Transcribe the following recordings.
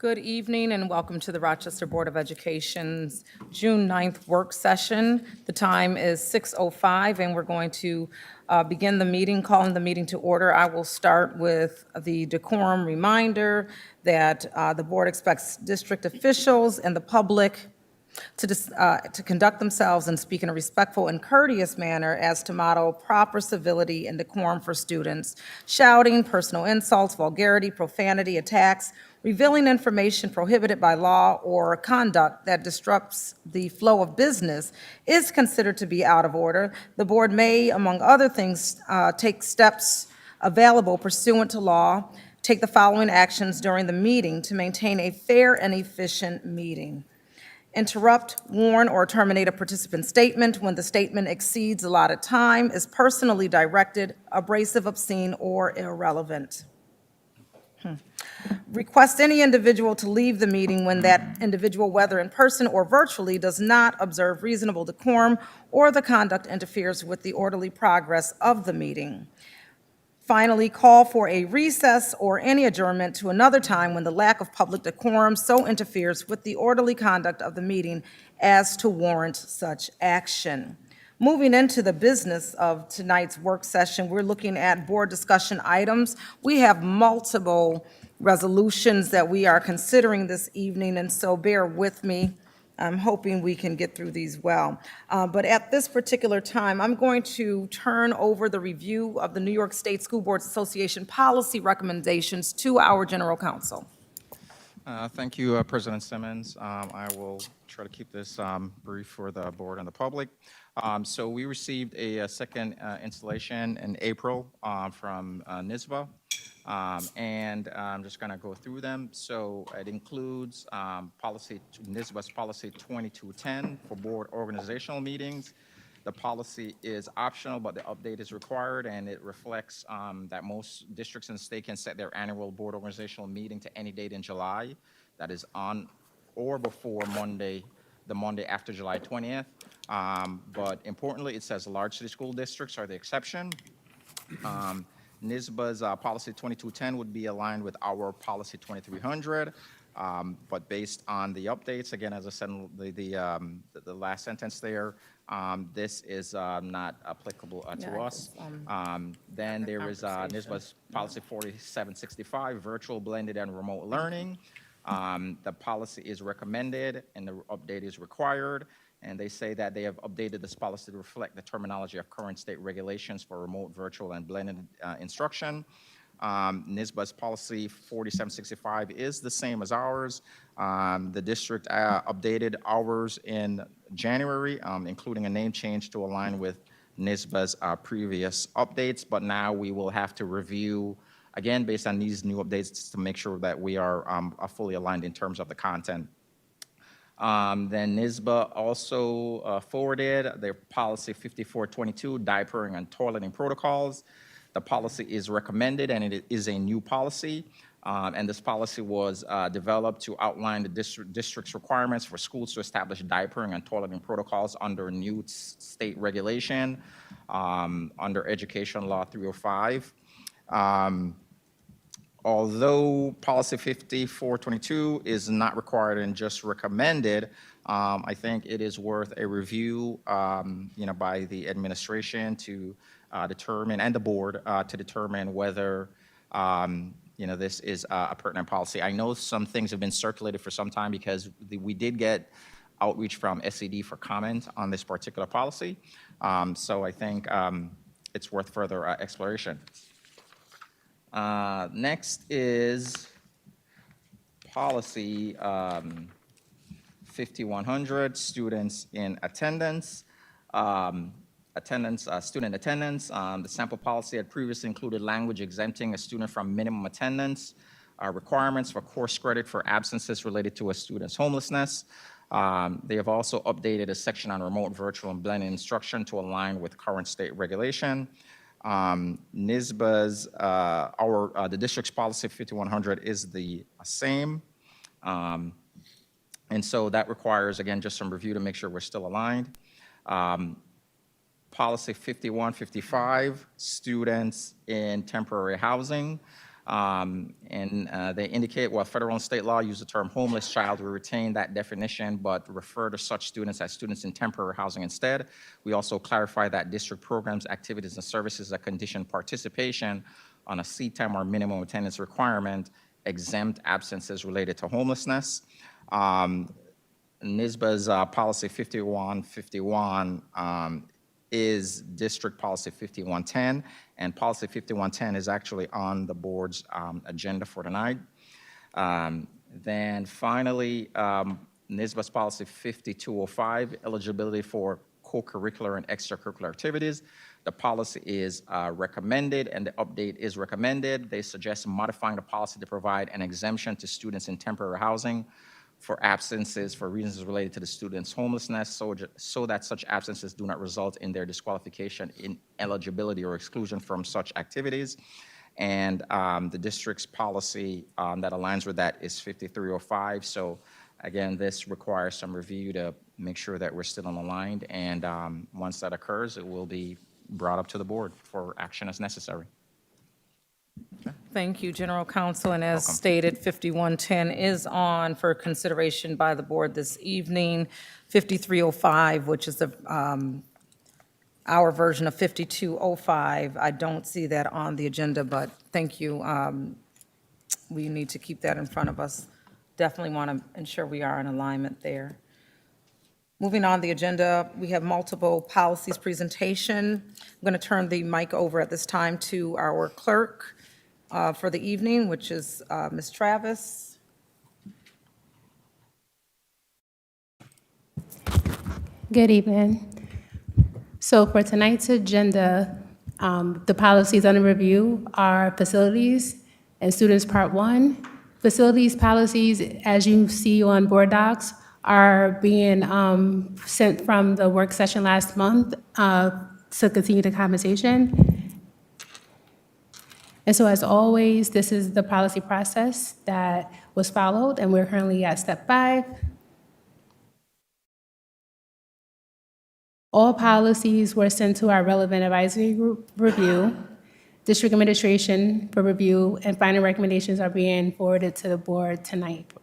Good evening and welcome to the Rochester Board of Education's June 9th work session. The time is 6:05 and we're going to begin the meeting, calling the meeting to order. I will start with the decorum reminder that the board expects district officials and the public to conduct themselves and speak in a respectful and courteous manner as to model proper civility and decorum for students. Shouting, personal insults, vulgarity, profanity, attacks, revealing information prohibited by law, or conduct that disrupts the flow of business is considered to be out of order. The board may, among other things, take steps available pursuant to law, take the following actions during the meeting to maintain a fair and efficient meeting. Interrupt, warn, or terminate a participant's statement when the statement exceeds allotted time, is personally directed, abrasive, obscene, or irrelevant. Request any individual to leave the meeting when that individual, whether in person or virtually, does not observe reasonable decorum or the conduct interferes with the orderly progress of the meeting. Finally, call for a recess or any adjournment to another time when the lack of public decorum so interferes with the orderly conduct of the meeting as to warrant such action. Moving into the business of tonight's work session, we're looking at board discussion items. We have multiple resolutions that we are considering this evening, and so bear with me. I'm hoping we can get through these well. But at this particular time, I'm going to turn over the review of the New York State School Boards Association policy recommendations to our general counsel. Thank you, President Simmons. I will try to keep this brief for the board and the public. So we received a second installation in April from NYSBA. And I'm just going to go through them. So it includes NYSBA's policy 2210 for board organizational meetings. The policy is optional, but the update is required, and it reflects that most districts in the state can set their annual board organizational meeting to any date in July that is on or before the Monday after July 20th. But importantly, it says large city school districts are the exception. NYSBA's policy 2210 would be aligned with our policy 2300, but based on the updates, again, as I said in the last sentence there, this is not applicable to us. Then there is NYSBA's policy 4765, virtual, blended, and remote learning. The policy is recommended and the update is required. And they say that they have updated this policy to reflect the terminology of current state regulations for remote, virtual, and blended instruction. NYSBA's policy 4765 is the same as ours. The district updated ours in January, including a name change to align with NYSBA's previous updates, but now we will have to review, again, based on these new updates to make sure that we are fully aligned in terms of the content. Then NYSBA also forwarded their policy 5422, diapering and toileting protocols. The policy is recommended, and it is a new policy. And this policy was developed to outline the district's requirements for schools to establish diapering and toileting protocols under new state regulation under Education Law 305. Although policy 5422 is not required and just recommended, I think it is worth a review, by the administration to determine, and the board to determine whether, this is a pertinent policy. I know some things have been circulated for some time because we did get outreach from SED for comment on this particular policy. So I think it's worth further exploration. Next is policy 5100, students in attendance. Student attendance. The sample policy had previously included language exempting a student from minimum attendance requirements for course credit for absences related to a student's homelessness. They have also updated a section on remote, virtual, and blended instruction to align with current state regulation. NYSBA's, the district's policy 5100 is the same. And so that requires, again, just some review to make sure we're still aligned. Policy 5155, students in temporary housing. They indicate, well, federal and state law use the term homeless child. We retain that definition, but refer to such students as students in temporary housing instead. We also clarify that district programs, activities, and services that condition participation on a seat time or minimum attendance requirement exempt absences related to homelessness. NISBA's policy 5151 is district policy 5110, and policy 5110 is actually on the board's agenda for tonight. Then finally, NISBA's policy 5205, eligibility for co-curricular and extracurricular activities. The policy is recommended, and the update is recommended. They suggest modifying the policy to provide an exemption to students in temporary housing for absences for reasons related to the student's homelessness, so that such absences do not result in their disqualification, ineligibility, or exclusion from such activities. And the district's policy that aligns with that is 5305. So again, this requires some review to make sure that we're still aligned. And once that occurs, it will be brought up to the board for action as necessary. Thank you, General Counsel. And as Welcome. stated, 5110 is on for consideration by the board this evening. 5305, which is our version of 5205, I don't see that on the agenda, but thank you. We need to keep that in front of us. Definitely want to ensure we are in alignment there. Moving on the agenda, we have multiple policies presentation. I'm going to turn the mic over at this time to our clerk for the evening, which is Ms. Travis. Good evening. So for tonight's agenda, the policies under review are facilities and students part 1. Facilities policies, as you see on board docs, are being sent from the work session last month to continue the conversation. And so as always, this is the policy process that was followed, and we're currently at step 5. All policies were sent to our relevant advisory group review, district administration for review, and final recommendations are being forwarded to the board tonight.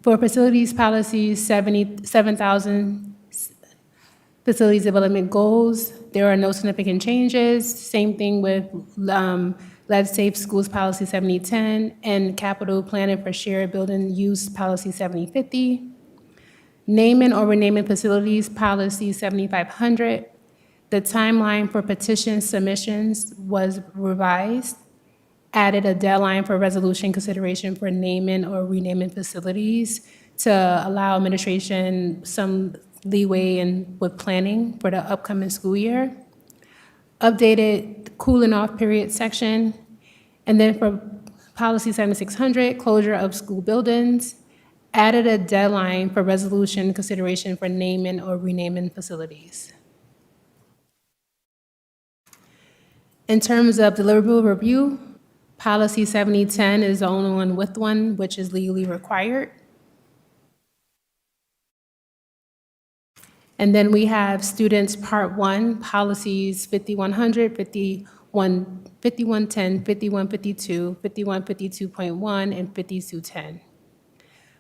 For facilities policies, 7,000 facilities development goals, there are no significant changes. Same thing with Lead Safe Schools Policy 7010 and capital planning for shared building use Policy 7050. Naming or renaming facilities Policy 7500. The timeline for petition submissions was revised. Added a deadline for resolution consideration for naming or renaming facilities to allow administration some leeway with planning for the upcoming school year. Updated cooling off period section. And then for Policy 7600, closure of school buildings, added a deadline for resolution consideration for naming or renaming facilities. In terms of deliverable review, Policy 7010 is the only one with one, which is legally required. And then we have students part 1, policies 5100, 5110, 5152, 5152.1, and 5210.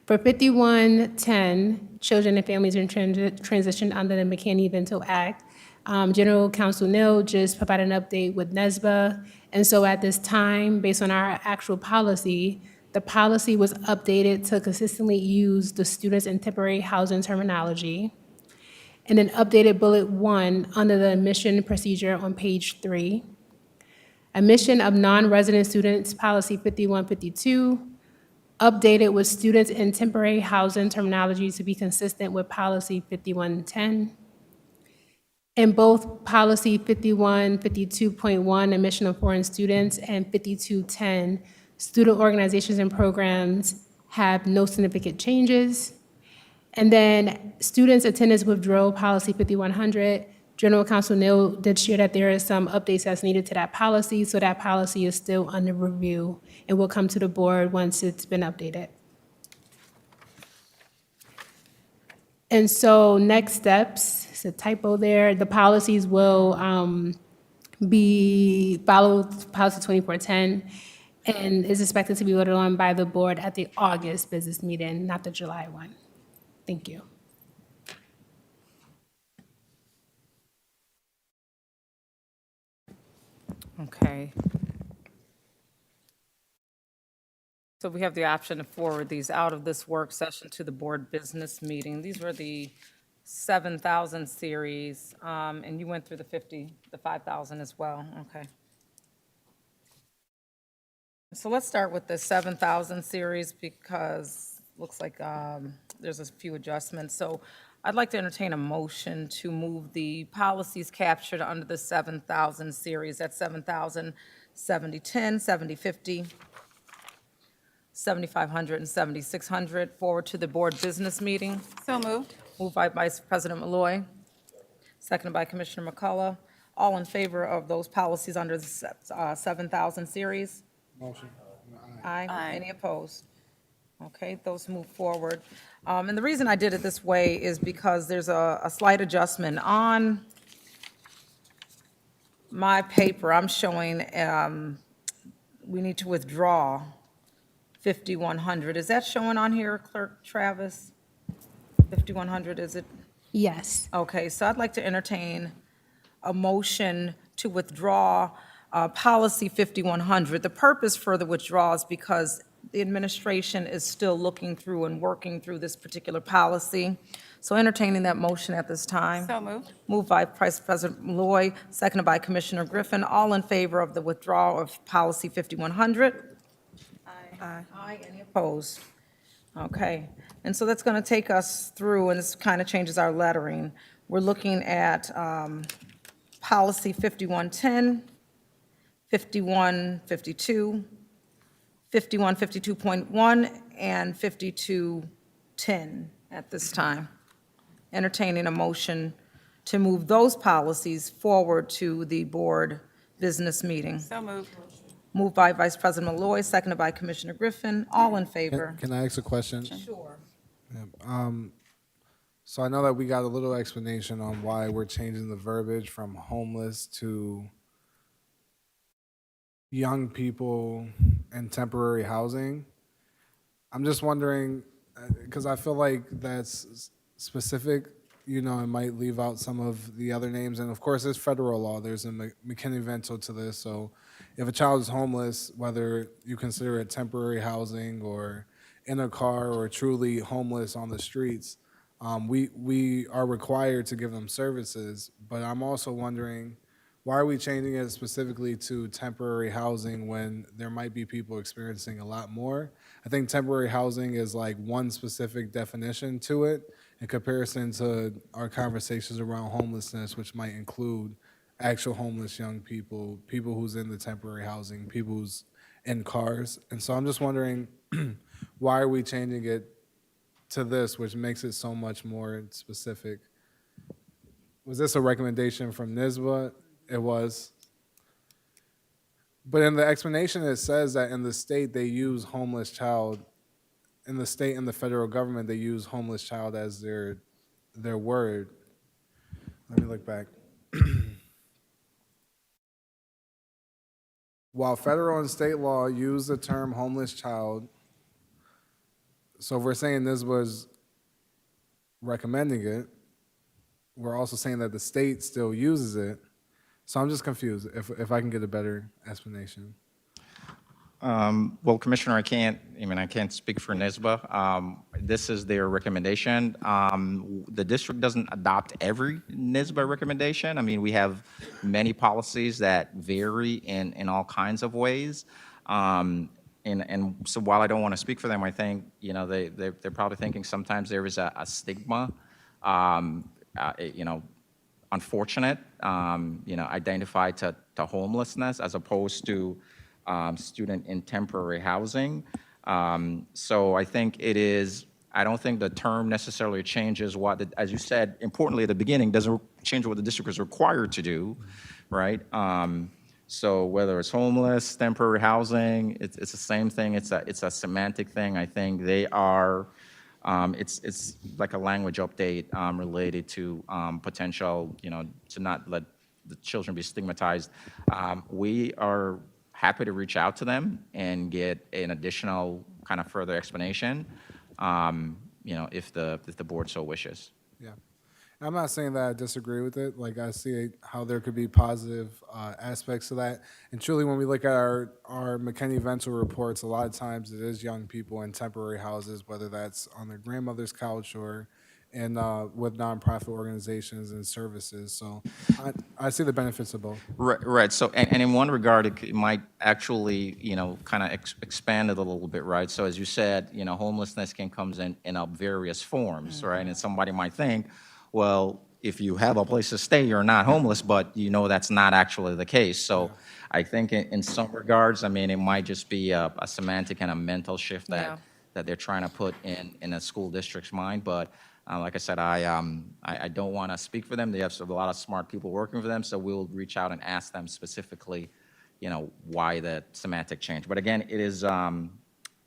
For 5110, children and families in transition under the McCaney-Vento Act, General Counsel Neal just provided an update with NESBA. And so at this time, based on our actual policy, the policy was updated to consistently use the students in temporary housing terminology. And then updated bullet 1 under the admission procedure on page 3. Admission of non-resident students, policy 5152, updated with students in temporary housing terminology to be consistent with policy 5110. In both policy 5152.1, admission of foreign students, and 5210, student organizations and programs have no significant changes. And then students attendance withdrawal, policy 5100, General Counsel Neal did share that there are some updates that's needed to that policy, so that policy is still under review and will come to the board once it's been updated. And so next steps, it's a typo there, the policies will be followed policy 2410 and is expected to be voted on by the board at the August business meeting, not the July one. Thank you. Okay. So we have the option to forward these out of this work session to the board business meeting. These were the 7,000 series, and you went through the 5,000 as well, okay. So let's start with the 7,000 series because looks like there's a few adjustments. So I'd like to entertain a motion to move the policies captured under the 7,000 series, that's 7,000, 7010, 7050, 7,500, and 7,600, forward to the board business meeting. So moved. Moved by Vice President Malloy, seconded by Commissioner McCullough. All in favor of those policies under the 7,000 series? Motion. Aye. Aye. Any opposed? Okay, those move forward. And the reason I did it this way is because there's a slight adjustment. On my paper, I'm showing we need to withdraw 5,100. Is that showing on here, Clerk Travis? 5,100, is it? Yes. Okay, so I'd like to entertain a motion to withdraw policy 5,100. The purpose for the withdrawal is because the administration is still looking through and working through this particular policy. So entertaining that motion at this time. So moved. Moved by Vice President Malloy, seconded by Commissioner Griffin. All in favor of the withdrawal of policy 5,100? Aye. Aye. Any opposed? Okay, and so that's going to take us through, and this kind of changes our lettering. We're looking at policy 5110, 5152, 5152.1, and 5210 at this time. Entertaining a motion to move those policies forward to the board business meeting. So moved. Moved by Vice President Malloy, seconded by Commissioner Griffin. All in favor? Can I ask a question? Sure. So I know that we got a little explanation on why we're changing the verbiage from homeless to young people and temporary housing. I'm just wondering, because I feel like that's specific, you know, it might leave out some of the other names. And of course, there's federal law. There's a McKinney-Vento to this. So if a child is homeless, whether you consider it temporary housing or in a car or truly homeless on the streets, we are required to give them services. But I'm also wondering, why are we changing it specifically to temporary housing when there might be people experiencing a lot more? I think temporary housing is like one specific definition to it in comparison to our conversations around homelessness, which might include actual homeless young people, people who's in the temporary housing, people who's in cars. And so I'm just wondering, why are we changing it to this, which makes it so much more specific? Was this a recommendation from NISBA? It was. But in the explanation, it says that in the state, they use homeless child. In the state and the federal government, they use homeless child as their word. Let me look back. While federal and state law use the term homeless child, so if we're saying this was recommending it, we're also saying that the state still uses it. So I'm just confused if I can get a better explanation. Well, Commissioner, I can't speak for NISBA. This is their recommendation. The district doesn't adopt every NISBA recommendation. I mean, we have many policies that vary in all kinds of ways. And so while I don't want to speak for them, I think, you know, they're probably thinking sometimes there is a stigma, you know, unfortunate, you know, identified to homelessness as opposed to student in temporary housing. So I think it is, I don't think the term necessarily changes what, as you said, importantly at the beginning, doesn't change what the district is required to do, right? So whether it's homeless, temporary housing, it's the same thing. It's a semantic thing. I think they are, it's like a language update related to potential, you know, to not let the children be stigmatized. We are happy to reach out to them and get an additional kind of further explanation, if the board so wishes. Yeah. And I'm not saying that I disagree with it. Like, I see how there could be positive aspects to that. And truly, when we look at our McKinney-Vento reports, a lot of times it is young people in temporary houses, whether that's on their grandmother's couch or in with nonprofit organizations and services. So I see the benefits of both. Right. So, and in one regard, it might actually, kind of expand it a little bit, right? So as you said, homelessness comes in various forms, right? And somebody might think, well, if you have a place to stay, you're not homeless, but that's not actually the case. So I think in some regards, it might just be a semantic and a mental shift Yeah. that they're trying to put in a school district's mind. But like I said, I don't want to speak for them. They have a lot of smart people working for them, so we'll reach out and ask them specifically, why the semantic change. But again, it is,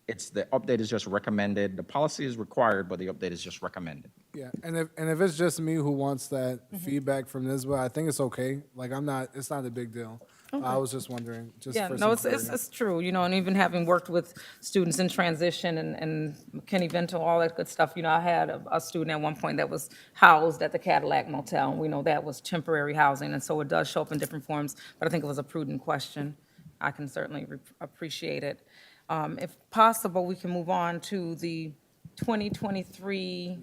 it's the update is just recommended. The policy is required, but the update is just recommended. Yeah, and if it's just me who wants that feedback from NISBA, I think it's okay. Like, it's not a big deal. I was just wondering, just Yeah, for no, some it's true, and even having worked with students in transition and McKinney-Vento, all that good stuff, I had a student at one point that was housed at the Cadillac Motel, and we know that was temporary housing, and so it does show up in different forms, but I think it was a prudent question. I can certainly appreciate it. If possible, we can move on to the 2023,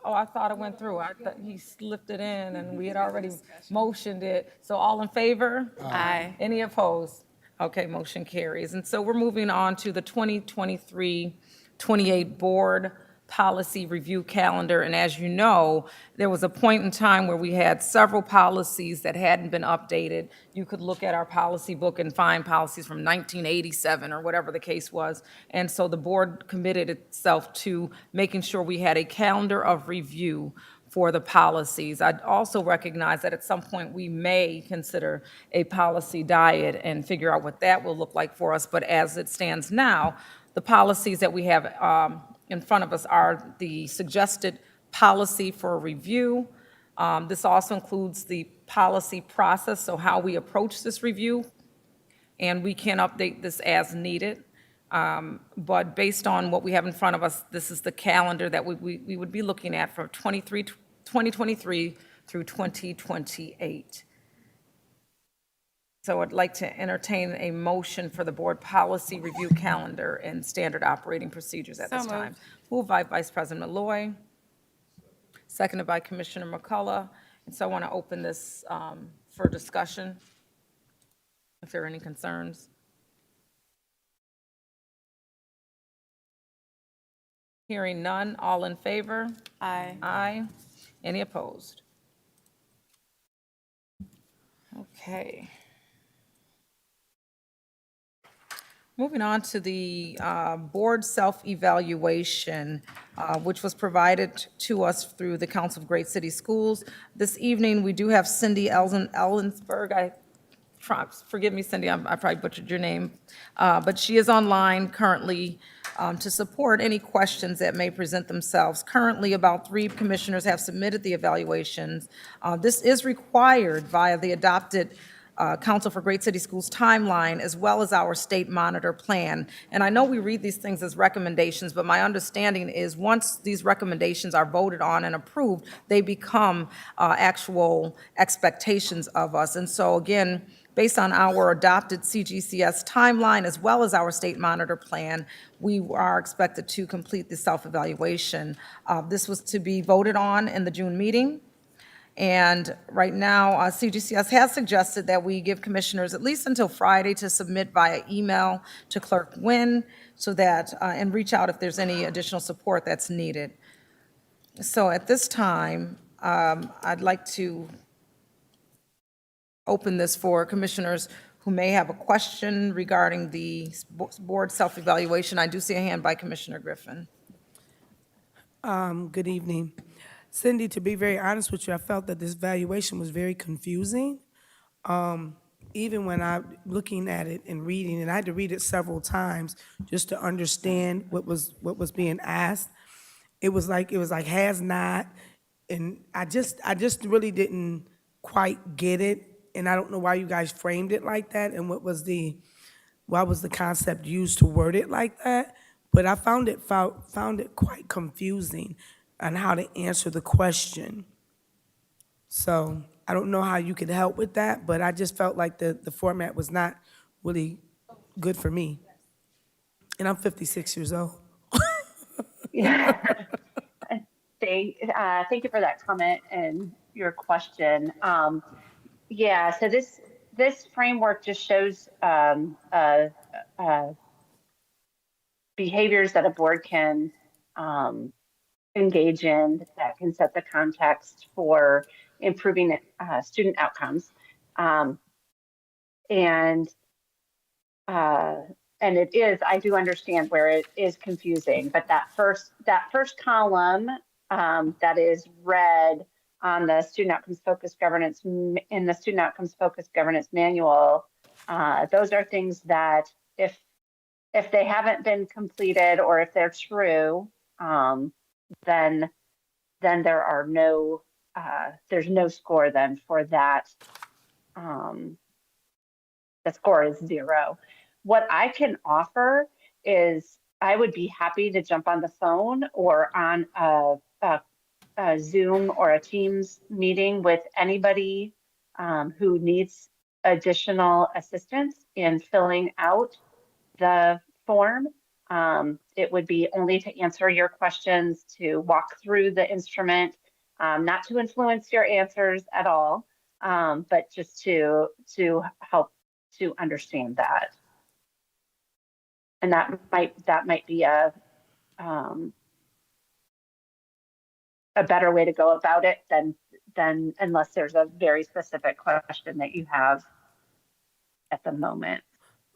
I thought it went through. I thought he slipped it in, and we had already motioned it. So all in favor? Aye. Any opposed? Okay, motion carries. And so we're moving on to the 2023-28 Board Policy Review Calendar. And as you know, there was a point in time where we had several policies that hadn't been updated. You could look at our policy book and find policies from 1987 or whatever the case was. And so the board committed itself to making sure we had a calendar of review for the policies. I'd also recognize that at some point we may consider a policy diet and figure out what that will look like for us. But as it stands now, the policies that we have in front of us are the suggested policy for review. This also includes the policy process, so how we approach this review, and we can update this as needed. But based on what we have in front of us, this is the calendar that we would be looking at from 2023 through 2028. So I'd like to entertain a motion for the board policy review calendar and standard operating procedures at this So time. moved. Moved by Vice President Malloy, seconded by Commissioner McCullough. And so I want to open this for discussion, if there are any concerns. Hearing none, all in favor? Aye. Aye. Any opposed? Okay. Moving on to the board self-evaluation, which was provided to us through the Council of Great City Schools. This evening, we do have Cindy Ellensberg. Forgive me, Cindy, I probably butchered your name, but she is online currently to support any questions that may present themselves. Currently, about 3 commissioners have submitted the evaluations. This is required via the adopted Council for Great City Schools timeline, as well as our state monitor plan. And I know we read these things as recommendations, but my understanding is once these recommendations are voted on and approved, they become actual expectations of us. And so again, based on our adopted CGCS timeline, as well as our state monitor plan, we are expected to complete the self-evaluation. This was to be voted on in the June meeting. And right now, CGCS has suggested that we give commissioners at least until Friday to submit via email to Clerk Nguyen so that, and reach out if there's any additional support that's needed. So at this time, I'd like to open this for commissioners who may have a question regarding the board self-evaluation. I do see a hand by Commissioner Griffin. Good evening. Cindy, to be very honest with you, I felt that this valuation was very confusing. Even when I'm looking at it and reading, and I had to read it several times just to understand what was being asked. It was like has not, and I just really didn't quite get it, and I don't know why you guys framed it like that, and why was the concept used to word it like that? But I found it quite confusing on how to answer the question. So I don't know how you could help with that, but I just felt like the format was not really good for me. And I'm 56 years old. Yeah. Thank you for that comment and your question. Yeah, so this framework just shows behaviors that a board can um, engage in that can set the context for improving student outcomes. Um, and uh, and it is, I do understand where it is confusing, but that first column that is red on the student outcomes focused governance in the student outcomes focused governance manual, those are things that if they haven't been completed or if they're true, then there are no there's no score then for that. Um, the score is 0. What I can offer is I would be happy to jump on the phone or on a Zoom or a Teams meeting with anybody who needs additional assistance in filling out the form. It would be only to answer your questions, to walk through the instrument, not to influence your answers at all, but just to help to understand that. And that might be a better way to go about it than unless there's a very specific question that you have at the moment.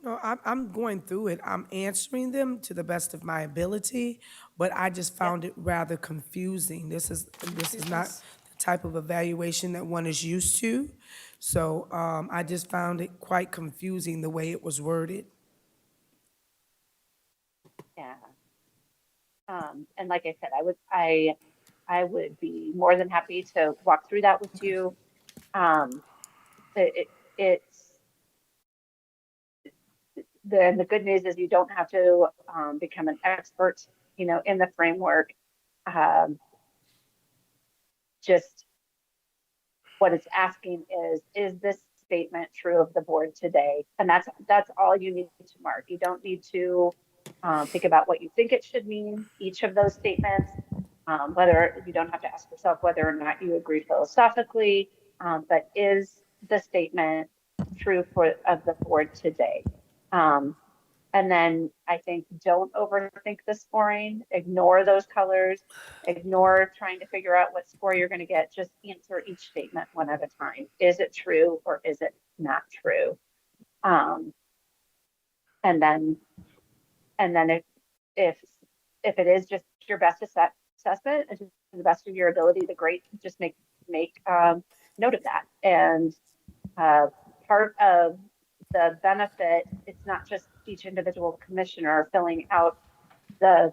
No, I'm going through it. I'm answering them to the best of my ability, but I just found it rather confusing. This is not the type of evaluation that one is used to. So I just found it quite confusing the way it was worded. Yeah. And like I said, I would be more than happy to walk through that with you. It's the good news is you don't have to become an expert, in the framework. Um, just what it's asking is this statement true of the board today? And that's all you need to mark. You don't need to think about what you think it should mean, each of those statements, whether you don't have to ask yourself whether or not you agree philosophically, but is the statement true of the board today? And then I think don't overthink the scoring, ignore those colors, ignore trying to figure out what score you're going to get. Just answer each statement one at a time. Is it true or is it not true? Um, and then if if it is just your best assessment and to the best of your ability, just make note of that. And part of the benefit, it's not just each individual commissioner filling out the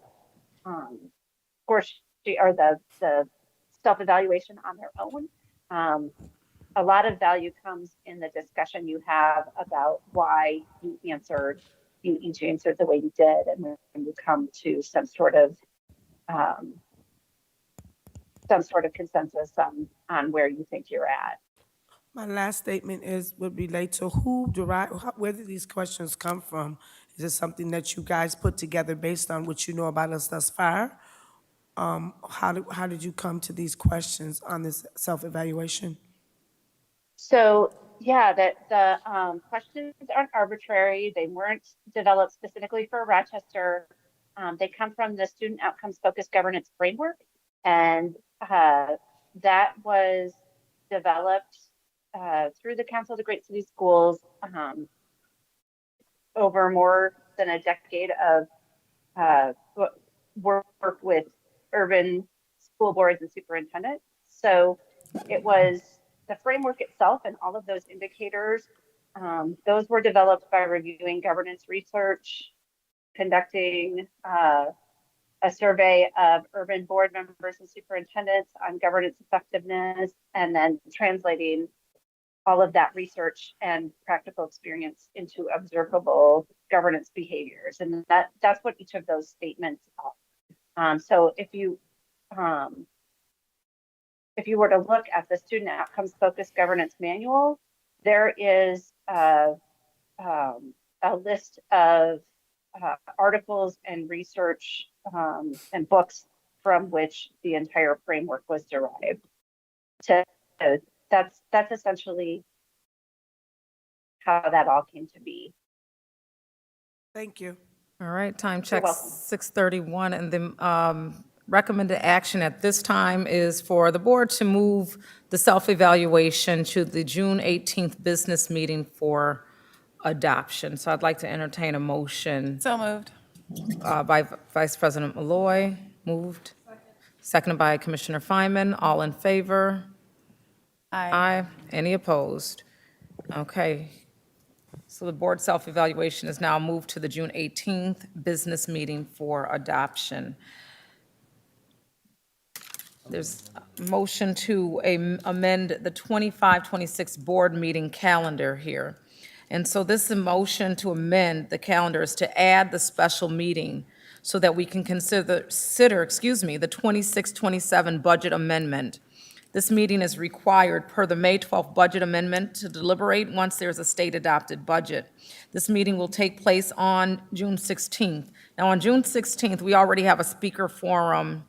score sheet or the self-evaluation on their own. A lot of value comes in the discussion you have about why you each answered the way you did, and when you come to some sort of consensus on where you think you're at. My last statement would relate to where did these questions come from? Is it something that you guys put together based on what you know about us thus far? How did you come to these questions on this self-evaluation? So yeah, that the questions aren't arbitrary. They weren't developed specifically for Rochester. They come from the Student Outcomes Focused Governance Framework, and that was developed through the Council of the Great City Schools over more than a decade of work with urban school boards and superintendents. So it was the framework itself and all of those indicators. Those were developed by reviewing governance research, conducting a survey of urban board members and superintendents on governance effectiveness, and then translating all of that research and practical experience into observable governance behaviors. And that's what each of those statements are. So if you were to look at the student outcomes focused governance manual, there is a list of articles and research and books from which the entire framework was derived. That's essentially how that all came to be. Thank you. All right, time You're check welcome. 6:31, and the recommended action at this time is for the board to move the self-evaluation to the June 18th business meeting for adoption. So I'd like to entertain a motion So moved. by Vice President Malloy, moved, seconded by Commissioner Feynman. All in favor? Aye. Aye. Any opposed? Okay. So the board self-evaluation is now moved to the June 18th business meeting for adoption. There's a motion to amend the 25-26 board meeting calendar here. And so this motion to amend the calendar is to add the special meeting so that we can consider, the 26-27 budget amendment. This meeting is required per the May 12th budget amendment to deliberate once there's a state-adopted budget. This meeting will take place on June 16th. Now, on June 16th, we already have a speaker forum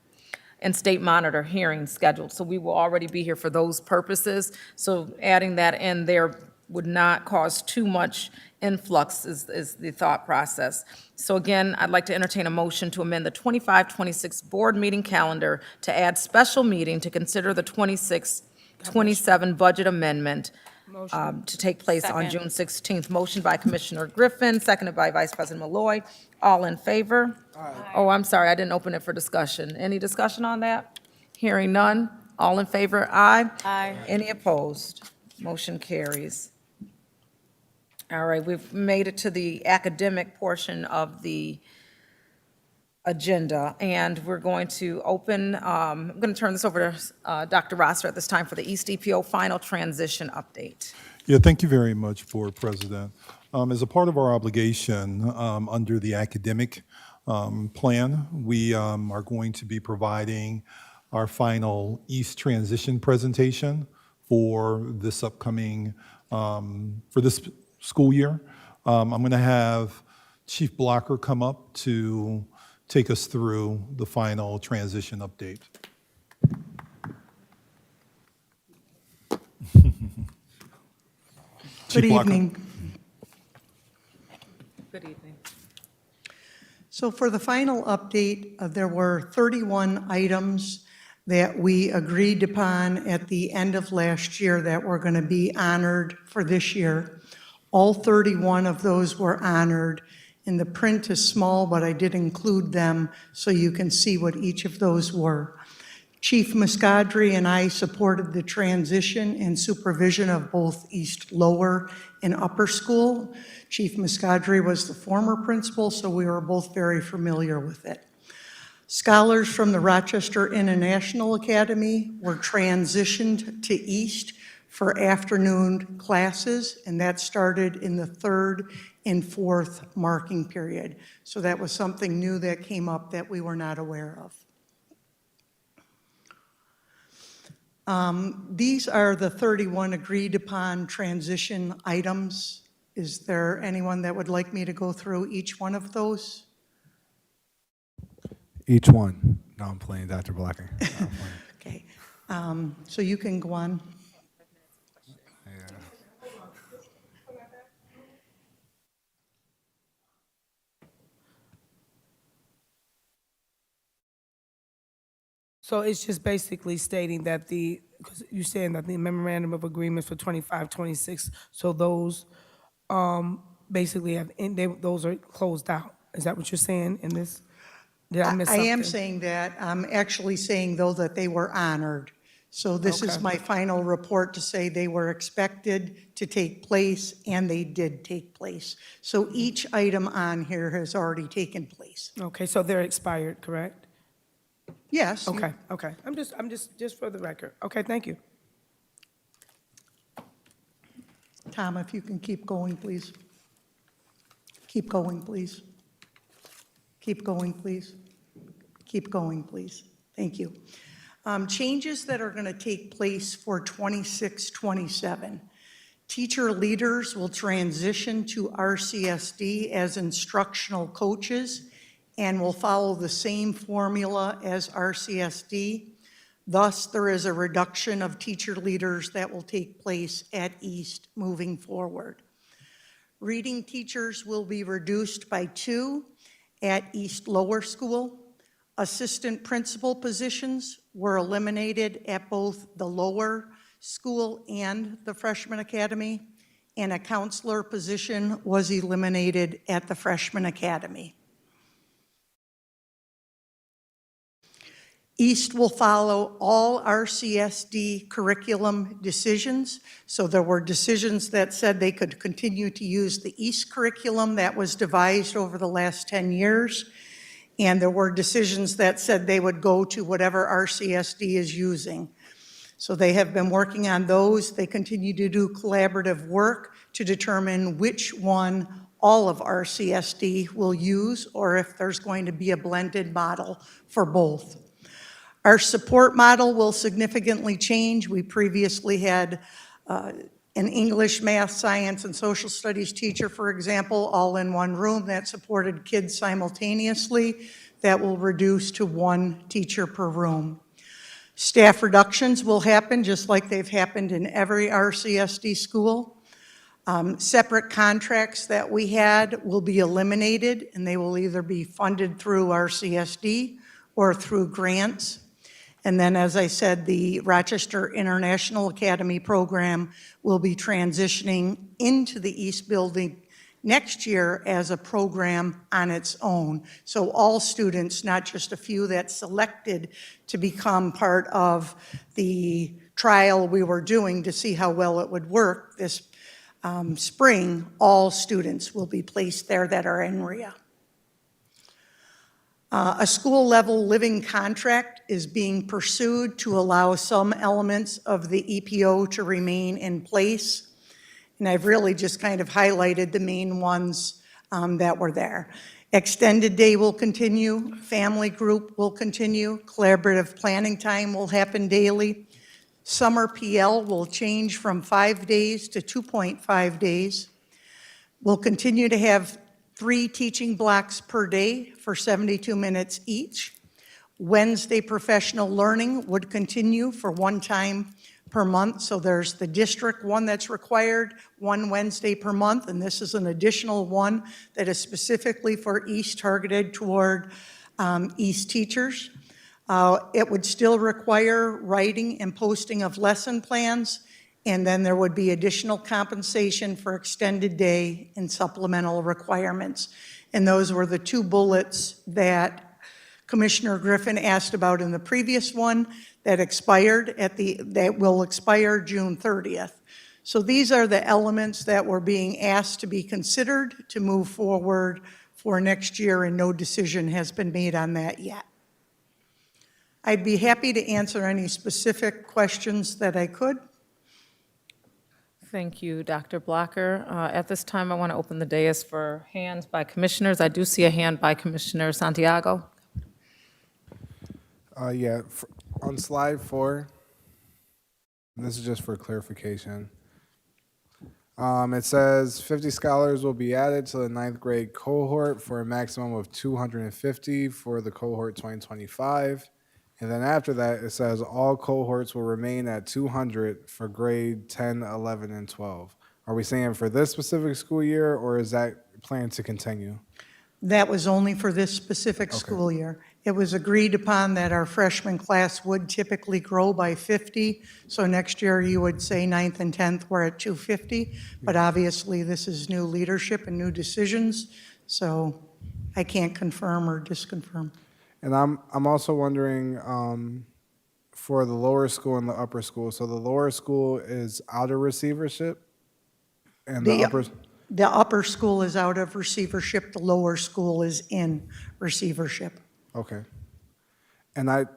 and state monitor hearing scheduled, so we will already be here for those purposes. So adding that in there would not cause too much influx is the thought process. So again, I'd like to entertain a motion to amend the 25-26 board meeting calendar to add special meeting to consider the 26-27 budget amendment to take place on Second. June 16th. Motion by Commissioner Griffin, seconded by Vice President Malloy. All in favor? Oh, I'm sorry, I didn't open it for discussion. Any discussion on that? Hearing none. All in favor? Aye. Aye. Any opposed? Motion carries. All right, we've made it to the academic portion of the agenda, and we're going to open, I'm going to turn this over to Dr. Rosser at this time for the East EPO final transition update. Yeah, thank you very much, Board President. As a part of our obligation under the academic plan, we are going to be providing our final East transition presentation for this upcoming, for this school year. I'm going to have Chief Blocker come up to take us through the final transition update. Good Chief Blocker. evening. Good evening. So for the final update, there were 31 items that we agreed upon at the end of last year that were going to be honored for this year. All 31 of those were honored, and the print is small, but I did include them so you can see what each of those were. Chief Muscadri and I supported the transition and supervision of both East Lower and Upper School. Chief Muscadri was the former principal, so we were both very familiar with it. Scholars from the Rochester International Academy were transitioned to East for afternoon classes, and that started in the 3rd and 4th marking period. So that was something new that came up that we were not aware of. These are the 31 agreed upon transition items. Is there anyone that would like me to go through each one of those? Each one. No, I'm playing Dr. Blocker. No, I'm playing. Okay, so you can go on. So it's just basically stating that because you're saying that the memorandum of agreements for 25, 26, so those basically those are closed out. Is that what you're saying in this? Did I miss I something? am saying that. I'm actually saying, though, that they were honored. So this is Okay. my final report to say they were expected to take place, and they did take place. So each item on here has already taken place. Okay, so they're expired, correct? Yes. Okay, okay. I'm just for the record. Okay, thank you. Tom, if you can keep going, please. Keep going, please. Keep going, please. Keep going, please. Thank you. Changes that are going to take place for 26-27. Teacher leaders will transition to RCSD as instructional coaches and will follow the same formula as RCSD. Thus, there is a reduction of teacher leaders that will take place at East moving forward. Reading teachers will be reduced by 2 at East Lower School. Assistant principal positions were eliminated at both the lower school and the freshman academy, and a counselor position was eliminated at the freshman academy. East will follow all RCSD curriculum decisions. So there were decisions that said they could continue to use the East curriculum that was devised over the last 10 years. And there were decisions that said they would go to whatever RCSD is using. So they have been working on those. They continue to do collaborative work to determine which one all of RCSD will use, or if there's going to be a blended model for both. Our support model will significantly change. We previously had an English, math, science, and social studies teacher, for example, all in one room that supported kids simultaneously. That will reduce to 1 teacher per room. Staff reductions will happen just like they've happened in every RCSD school. Separate contracts that we had will be eliminated, and they will either be funded through RCSD or through grants. And then, as I said, the Rochester International Academy program will be transitioning into the East Building next year as a program on its own. So all students, not just a few that selected to become part of the trial we were doing to see how well it would work this spring, all students will be placed there that are in RIA. A school-level living contract is being pursued to allow some elements of the EPO to remain in place. And I've really just kind of highlighted the main ones that were there. Extended day will continue, family group will continue, collaborative planning time will happen daily. Summer PL will change from 5 days to 2.5 days. We'll continue to have 3 teaching blocks per day for 72 minutes each. Wednesday professional learning would continue for 1 time per month. So there's the district one that's required, 1 Wednesday per month, and this is an additional one that is specifically for East, targeted toward East teachers. It would still require writing and posting of lesson plans, and then there would be additional compensation for extended day and supplemental requirements. And those were the 2 bullets that Commissioner Griffin asked about in the previous one that expired that will expire June 30th. So these are the elements that were being asked to be considered to move forward for next year, and no decision has been made on that yet. I'd be happy to answer any specific questions that I could. Thank you, Dr. Blocker. At this time, I want to open the dais for hands by commissioners. I do see a hand by Commissioner Santiago. On slide 4, and this is just for clarification. It says 50 scholars will be added to the 9th grade cohort for a maximum of 250 for the cohort 2025. And then after that, it says all cohorts will remain at 200 for grade 10, 11, and 12. Are we saying for this specific school year, or is that planned to continue? That was only for this specific school year. It was agreed upon that our freshman class would typically grow by 50. So next year, you would say 9th and 10th were at 250. But obviously, this is new leadership and new decisions. So I can't confirm or disconfirm. And I'm also wondering for the lower school and the upper school. So the lower school is out of receivership, and The upper school is out of receivership. The lower school is in receivership. Okay. And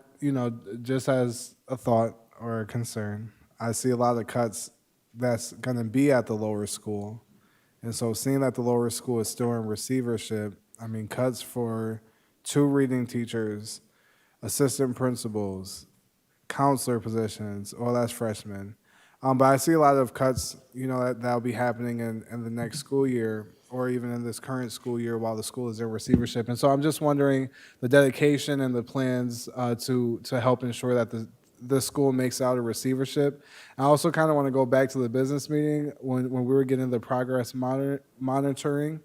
just as a thought or a concern, I see a lot of cuts that's going to be at the lower school. And so seeing that the lower school is still in receivership, I mean, cuts for 2 reading teachers, assistant principals, counselor positions, well, that's freshmen. But I see a lot of cuts, that'll be happening in the next school year or even in this current school year while the school is in receivership. And so I'm just wondering the dedication and the plans to help ensure that the school makes out a receivership. I also kind of want to go back to the business meeting when we were getting the progress monitoring.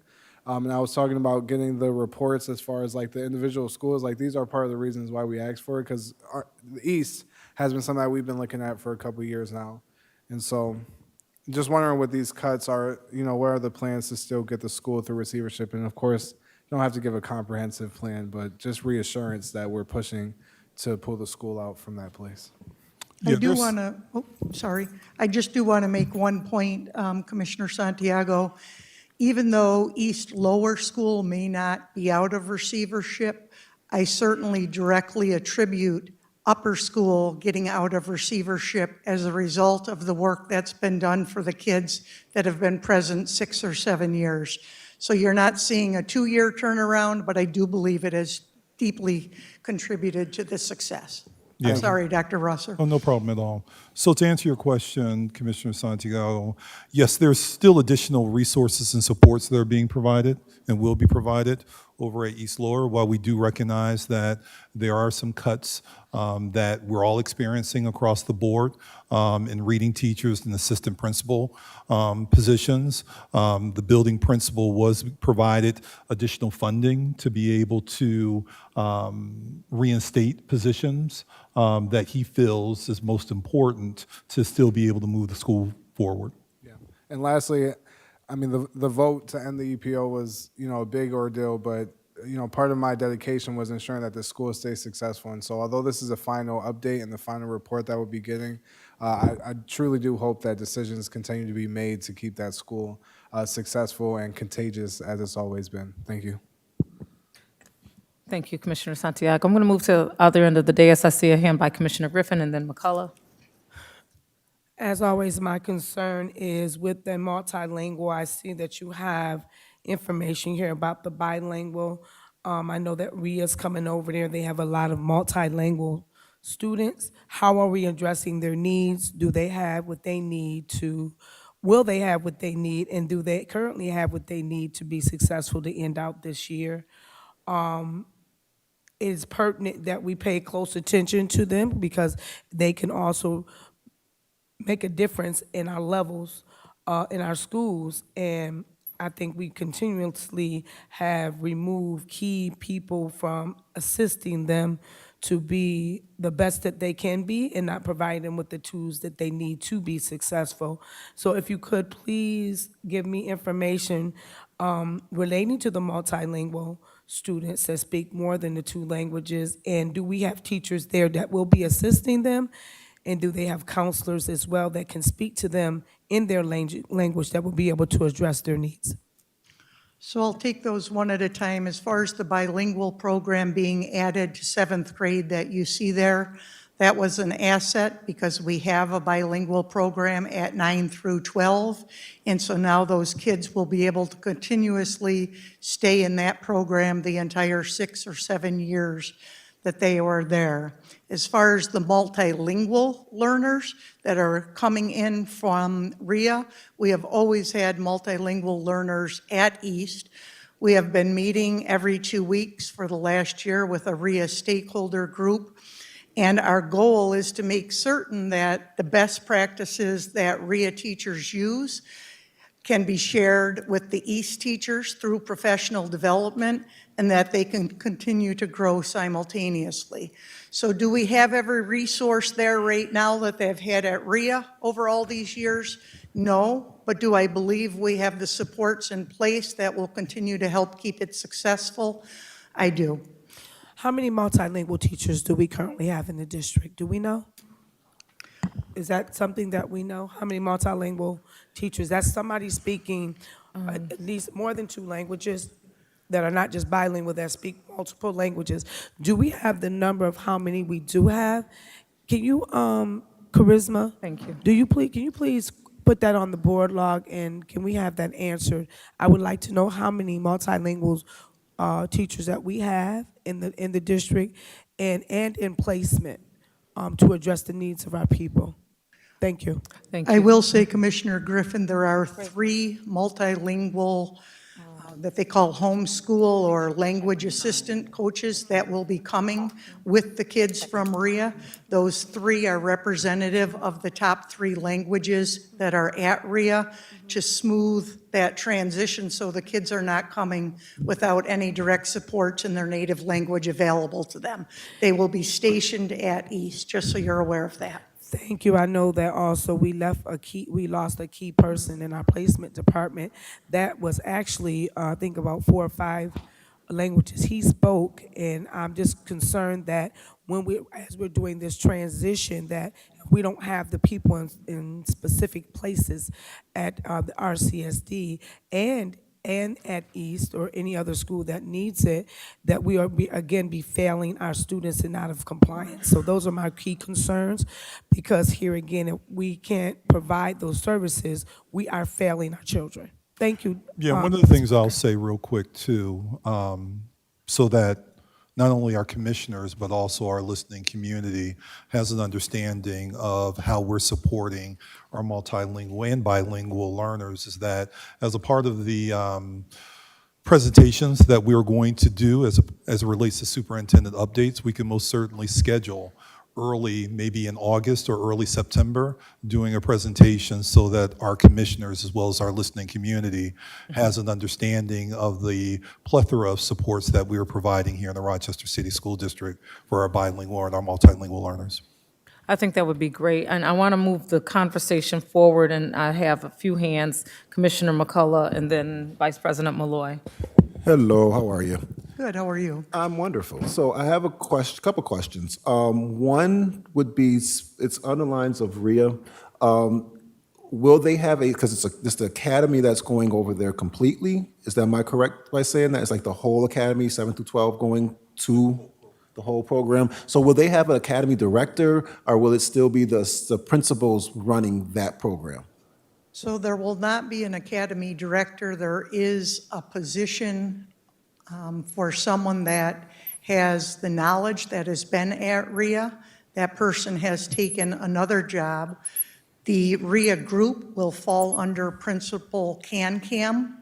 And I was talking about getting the reports as far as like the individual schools. Like these are part of the reasons why we asked for it, because the East has been something that we've been looking at for a couple of years now. And so just wondering what these cuts are, what are the plans to still get the school through receivership? And of course, you don't have to give a comprehensive plan, but just reassurance that we're pushing to pull the school out from that place. I Yeah, do there's- want to, sorry. I just do want to make one point, Commissioner Santiago. Even though East Lower School may not be out of receivership, I certainly directly attribute Upper School getting out of receivership as a result of the work that's been done for the kids that have been present 6 or 7 years. So you're not seeing a 2-year turnaround, but I do believe it has deeply contributed to the success. Yeah. I'm sorry, Dr. Russer. Oh, no problem at all. So to answer your question, Commissioner Santiago, yes, there's still additional resources and supports that are being provided and will be provided over at East Lower, while we do recognize that there are some cuts that we're all experiencing across the board in reading teachers and assistant principal positions. The building principal was provided additional funding to be able to reinstate positions that he feels is most important to still be able to move the school forward. Yeah. And lastly, I mean, the vote to end the EPO was, a big ordeal, but, part of my dedication was ensuring that the school stays successful. And so although this is a final update and the final report that we'll be getting, I truly do hope that decisions continue to be made to keep that school successful and contagious as it's always been. Thank you. Thank you, Commissioner Santiago. I'm going to move to the other end of the dais. I see a hand by Commissioner Griffin and then McCullough. As always, my concern is with the multilingual. I see that you have information here about the bilingual. I know that RIA's coming over there. They have a lot of multilingual students. How are we addressing their needs? Do they have what they need to, will they have what they need, and do they currently have what they need to be successful to end out this year? It is pertinent that we pay close attention to them because they can also make a difference in our levels, in our schools. And I think we continuously have removed key people from assisting them to be the best that they can be and not provide them with the tools that they need to be successful. So if you could please give me information relating to the multilingual students that speak more than the 2 languages, and do we have teachers there that will be assisting them? And do they have counselors as well that can speak to them in their language that will be able to address their needs? So I'll take those one at a time. As far as the bilingual program being added to 7th grade that you see there, that was an asset because we have a bilingual program at 9 through 12. And so now those kids will be able to continuously stay in that program the entire 6 or 7 years that they were there. As far as the multilingual learners that are coming in from RIA, we have always had multilingual learners at East. We have been meeting every 2 weeks for the last year with a RIA stakeholder group. And our goal is to make certain that the best practices that RIA teachers use can be shared with the East teachers through professional development, and that they can continue to grow simultaneously. So do we have every resource there right now that they've had at RIA over all these years? No, but do I believe we have the supports in place that will continue to help keep it successful? I do. How many multilingual teachers do we currently have in the district? Do we know? Is that something that we know? How many multilingual teachers? That's somebody speaking at least more than 2 languages that are not just bilingual, that speak multiple languages. Do we have the number of how many we do have? Can you, Charisma? Thank you. Can you please put that on the board log, and can we have that answered? I would like to know how many multilingual teachers that we have in the district, and in placement to address the needs of our people. Thank you. Thank I you. will say, Commissioner Griffin, there are 3 multilingual that they call homeschool or language assistant coaches that will be coming with the kids from RIA. Those 3 are representative of the top 3 languages that are at RIA to smooth that transition so the kids are not coming without any direct support in their native language available to them. They will be stationed at East, just so you're aware of that. Thank you. I know that also we lost a key person in our placement department that was actually, I think about 4 or 5 languages he spoke, and I'm just concerned that as we're doing this transition, that we don't have the people in specific places at the RCSD and at East or any other school that needs it, that we are be failing our students and out of compliance. So those are my key concerns, because here again, if we can't provide those services, we are failing our children. Thank you. Yeah, one of the things I'll say real quick too, so that not only our commissioners, but also our listening community has an understanding of how we're supporting our multilingual and bilingual learners, is that as a part of the presentations that we're going to do as it relates to superintendent updates, we can most certainly schedule early, maybe in August or early September, doing a presentation so that our commissioners as well as our listening community has an understanding of the plethora of supports that we are providing here in the Rochester City School District for our bilingual and our multilingual learners. I think that would be great, and I want to move the conversation forward, and I have a few hands, Commissioner McCullough and then Vice President Malloy. Hello, how are you? Good, how are you? I'm wonderful. So I have a couple questions. One would be, it's on the lines of RIA. Will they have because it's the academy that's going over there completely? Am I correct by saying that? It's like the whole academy, 7 through 12, going to the whole program. So will they have an academy director, or will it still be the principals running that program? So there will not be an academy director. There is a position for someone that has the knowledge that has been at RIA. That person has taken another job. The RIA group will fall under Principal CanCam,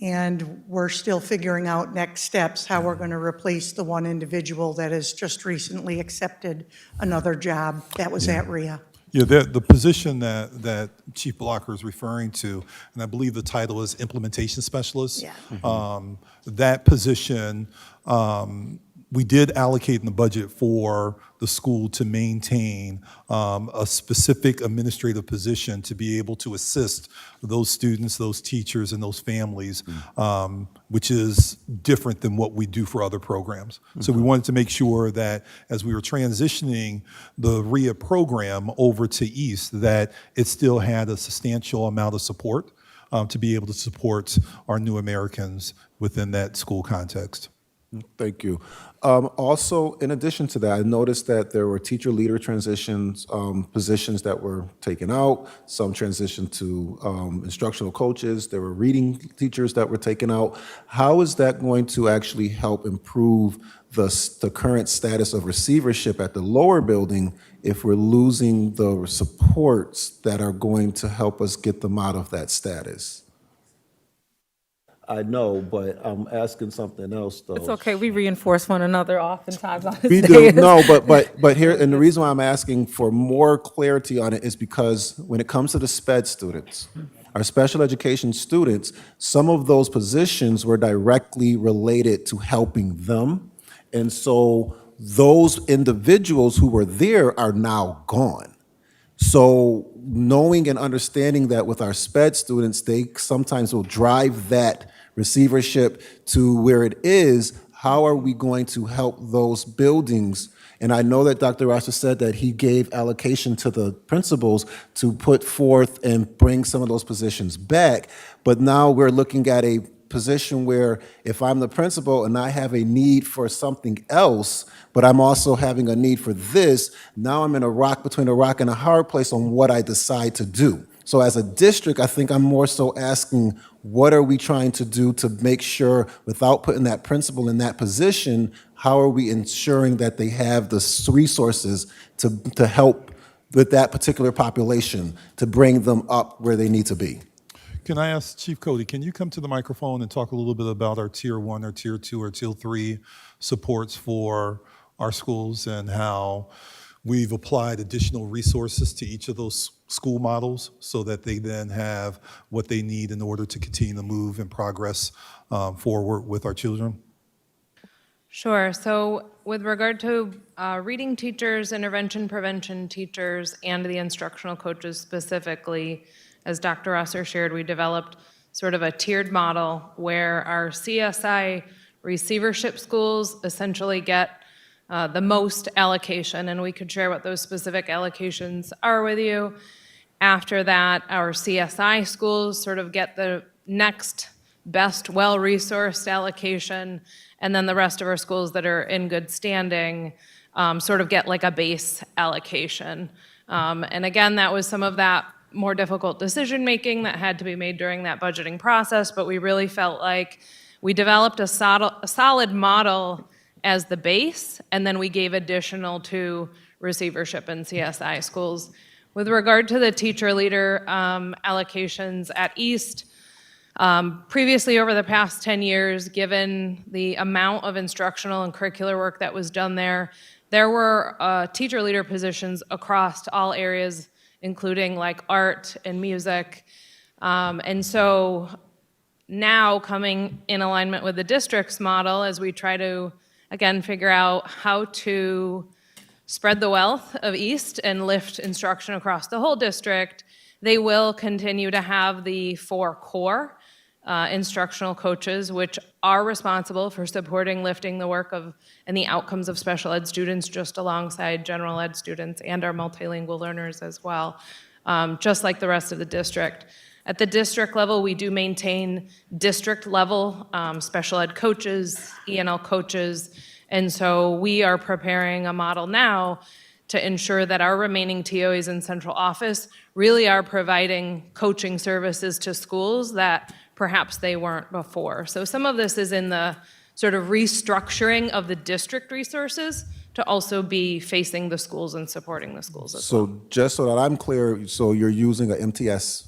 and we're still figuring out next steps, how we're going to replace the one individual that has just recently accepted another job that was at RIA. Yeah, the position that Chief Blocker is referring to, and I believe the title is Implementation Specialist. Yeah. That position, we did allocate in the budget for the school to maintain a specific administrative position to be able to assist those students, those teachers, and those families, which is different than what we do for other programs. So we wanted to make sure that as we were transitioning the RIA program over to East, that it still had a substantial amount of support to be able to support our new Americans within that school context. Thank you. Also, in addition to that, I noticed that there were teacher leader transitions, positions that were taken out, some transitioned to instructional coaches, there were reading teachers that were taken out. How is that going to actually help improve the current status of receivership at the lower building if we're losing the supports that are going to help us get them out of that status? I know, but I'm asking something else, though. It's okay, we reinforce one another oftentimes on We this do, dais. no, but here, and the reason why I'm asking for more clarity on it is because when it comes to the SPED students, our special education students, some of those positions were directly related to helping them. And so those individuals who were there are now gone. So knowing and understanding that with our SPED students, they sometimes will drive that receivership to where it is, how are we going to help those buildings? And I know that Dr. Rochester said that he gave allocation to the principals to put forth and bring some of those positions back, but now we're looking at a position where if I'm the principal and I have a need for something else, but I'm also having a need for this, now I'm in between a rock and a hard place on what I decide to do. So as a district, I think I'm more so asking, what are we trying to do to make sure, without putting that principal in that position, how are we ensuring that they have the resources to help with that particular population, to bring them up where they need to be? Can I ask Chief Cody, can you come to the microphone and talk a little bit about our Tier 1 or Tier 2 or Tier 3 supports for our schools and how we've applied additional resources to each of those school models so that they then have what they need in order to continue to move and progress forward with our children? Sure. So with regard to reading teachers, intervention prevention teachers, and the instructional coaches specifically, as Dr. Rosser shared, we developed sort of a tiered model where our CSI receivership schools essentially get the most allocation, and we could share what those specific allocations are with you. After that, our CSI schools sort of get the next best well-resourced allocation, and then the rest of our schools that are in good standing sort of get like a base allocation. And again, that was some of that more difficult decision-making that had to be made during that budgeting process, but we really felt like we developed a solid model as the base, and then we gave additional to receivership and CSI schools. With regard to the teacher leader allocations at East, previously over the past 10 years, given the amount of instructional and curricular work that was done there, there were teacher leader positions across all areas, including like art and music. And so now coming in alignment with the district's model as we try to, again, figure out how to spread the wealth of East and lift instruction across the whole district, they will continue to have the 4 core instructional coaches, which are responsible for supporting, lifting the work of and the outcomes of special ed students just alongside general ed students and our multilingual learners as well, just like the rest of the district. At the district level, we do maintain district level special ed coaches, ENL coaches, and so we are preparing a model now to ensure that our remaining TOEs in central office really are providing coaching services to schools that perhaps they weren't before. So some of this is in the sort of restructuring of the district resources to also be facing the schools and supporting the schools as well. So just so that I'm clear, so you're using an MTS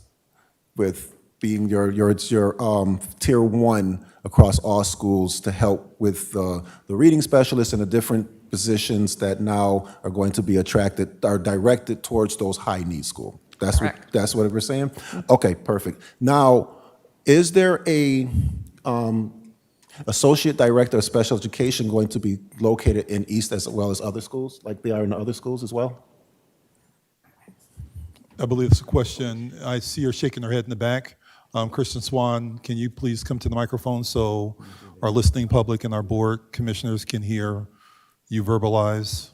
with being your tier 1 across all schools to help with the reading specialists and the different positions that now are going to be directed towards those high need schools. Correct. That's what we're saying? Okay, perfect. Now, is there a associate director of special education going to be located in East as well as other schools, like they are in the other schools as well? I believe it's a question. I see her shaking her head in the back. Kristen Swan, can you please come to the microphone so our listening public and our board commissioners can hear you verbalize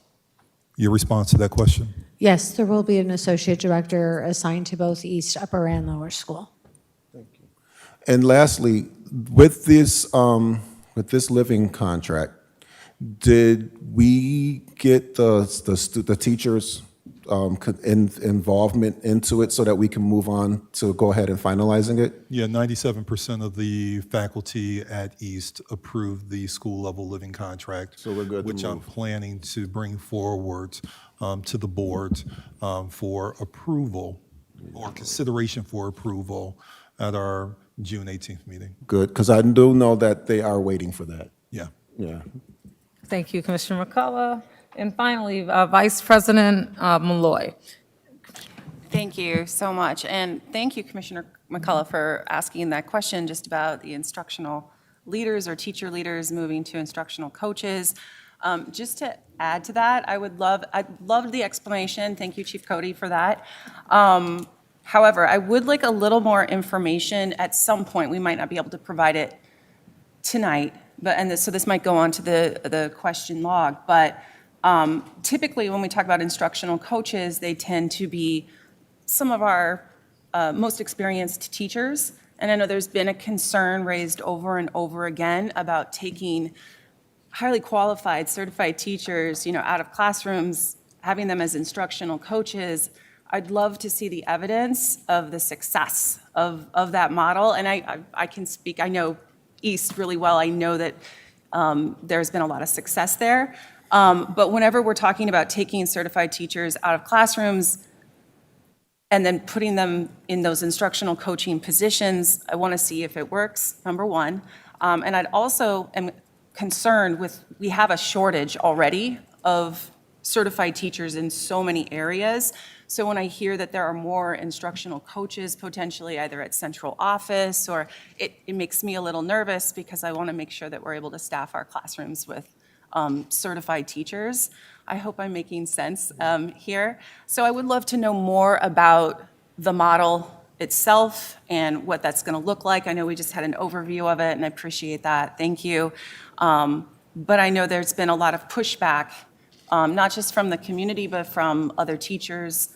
your response to that question? Yes, there will be an associate director assigned to both East Upper and Lower School. And lastly, with this living contract, did we get the teachers' involvement into it so that we can move on to go ahead and finalizing it? Yeah, 97% of the faculty at East approved the school-level living contract. So we're good to which I'm move. planning to bring forward to the board for approval or consideration for approval at our June 18th meeting. Good, because I do know that they are waiting for that. Yeah. Yeah. Thank you, Commissioner McCullough. And finally, Vice President Malloy. Thank you so much. And thank you, Commissioner McCullough, for asking that question just about the instructional leaders or teacher leaders moving to instructional coaches. Just to add to that, I loved the explanation. Thank you, Chief Cody, for that. However, I would like a little more information at some point. We might not be able to provide it tonight, so this might go on to the question log, but typically when we talk about instructional coaches, they tend to be some of our most experienced teachers. And I know there's been a concern raised over and over again about taking highly qualified, certified teachers, out of classrooms, having them as instructional coaches. I'd love to see the evidence of the success of that model. And I can speak, I know East really well. I know that there's been a lot of success there. But whenever we're talking about taking certified teachers out of classrooms and then putting them in those instructional coaching positions, I want to see if it works, number one. And I'd also am concerned with, we have a shortage already of certified teachers in so many areas. So when I hear that there are more instructional coaches potentially either at central office, or it makes me a little nervous because I want to make sure that we're able to staff our classrooms with certified teachers. I hope I'm making sense here. So I would love to know more about the model itself and what that's going to look like. I know we just had an overview of it, and I appreciate that. Thank you. But I know there's been a lot of pushback, not just from the community, but from other teachers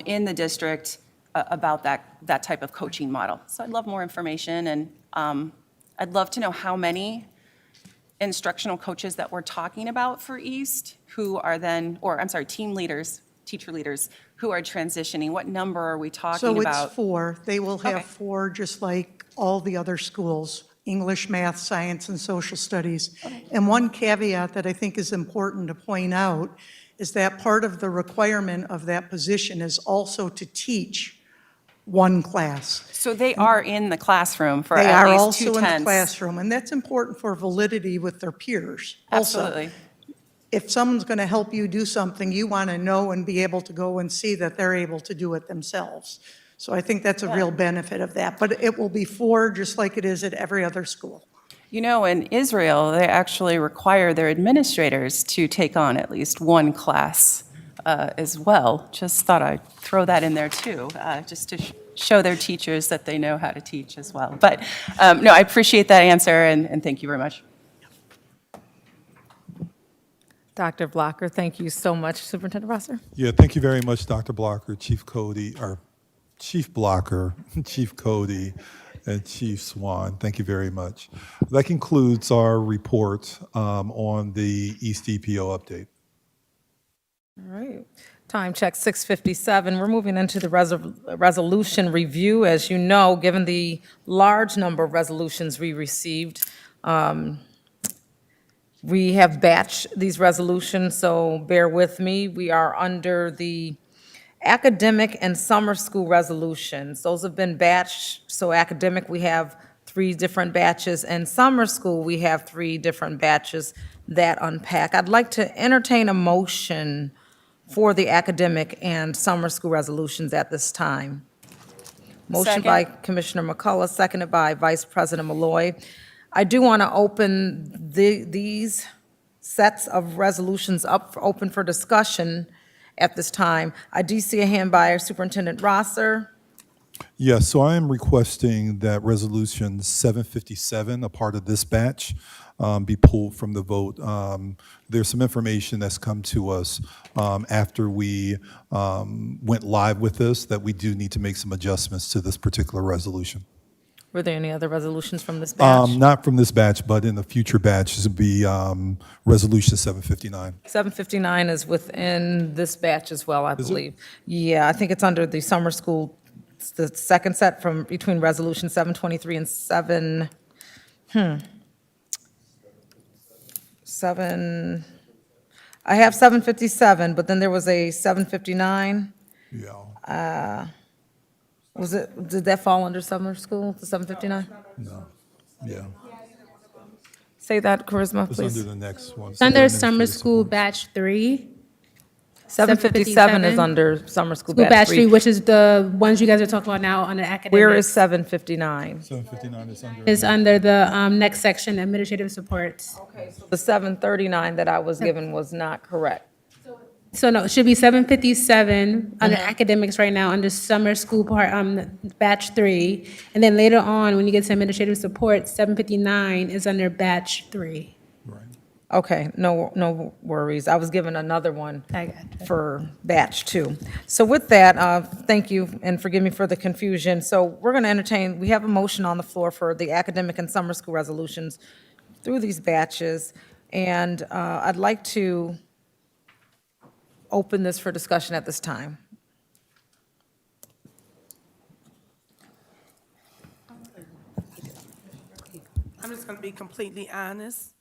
in the district about that type of coaching model. So I'd love more information, and I'd love to know how many instructional coaches that we're talking about for East who are then, or I'm sorry, team leaders, teacher leaders who are transitioning. What number are we talking So about? it's 4. They will have Okay. 4, just like all the other schools: English, math, science, and social studies. And one caveat that I think is important to point out is that part of the requirement of that position is also to teach one class. So they are in the classroom for They at are least also in the 2/10. classroom, and that's important for validity with their peers. Also, Absolutely. if someone's going to help you do something, you want to know and be able to go and see that they're able to do it themselves. So I think that's a real benefit of that. But it will be 4, just like it is at every other school. You know, in Israel, they actually require their administrators to take on at least one class as well. Just thought I'd throw that in there too, just to show their teachers that they know how to teach as well. But no, I appreciate that answer, and thank you very much. Dr. Blocker, thank you so much. Superintendent Rosser? Yeah, thank you very much, Dr. Blocker, Chief Cody, or Chief Blocker, Chief Cody, and Chief Swan. Thank you very much. That concludes our report on the East EPO update. All right. Time check, 6:57. We're moving into the resolution review. As you know, given the large number of resolutions we received, we have batched these resolutions, so bear with me. We are under the academic and summer school resolutions. Those have been batched. So academic, we have 3 different batches, and summer school, we have 3 different batches that unpack. I'd like to entertain a motion for the academic and summer school resolutions at this time. Motion by Commissioner McCullough, seconded by Vice President Malloy. I do want to open these sets of resolutions up, open for discussion at this time. I do see a hand by Superintendent Rosser. Yes, so I am requesting that Resolution 757, a part of this batch, be pulled from the vote. There's some information that's come to us after we went live with this that we do need to make some adjustments to this particular resolution. Were there any other resolutions from this batch? Not from this batch, but in the future batches would be Resolution 759. 759 is within this batch as well, I believe. Yeah, I think it's under the summer school, it's the second set from between Resolution 723 and 7, I have 757, but then there was a 759. Yeah. Did that fall under summer school, the 759? No. Yeah. Say that, Charisma, It's please. under the next one. It's under summer Administrative school support. batch 3. 757 is under summer school School batch 3, batch 3. which is the ones you guys are talking about now under academic. Where is 759? 759 is under. Is under the next section, administrative supports. The 739 that I was given was not correct. So no, it should be 757 under academics right now, under summer school part, batch 3. And then later on, when you get to administrative support, 759 is under batch 3. Right. Okay, no worries. I was given another one I gotcha. for batch 2. So with that, thank you, and forgive me for the confusion. So we're going to entertain, we have a motion on the floor for the academic and summer school resolutions through these batches. And I'd like to open this for discussion at this time. I'm just gonna be completely honest.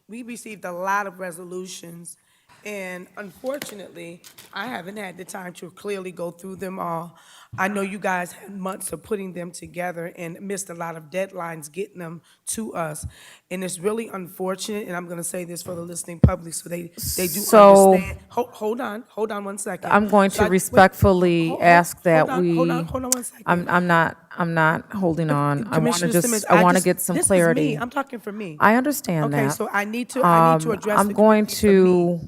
We received a lot of resolutions, and unfortunately, I haven't had the time to clearly go through them all. I know you guys had months of putting them together and missed a lot of deadlines getting them to us. And it's really unfortunate, and I'm gonna say this for the listening public, so they do So- understand. Hold on 1 second. I'm going So to wait, respectfully hold- ask that hold on, we. hold on 1 second. I'm not holding on. I want to Commissioner just, Simmons, I want to get some this is clarity. me. I'm talking for me. I understand that. Okay, so I need to address I'm the going community for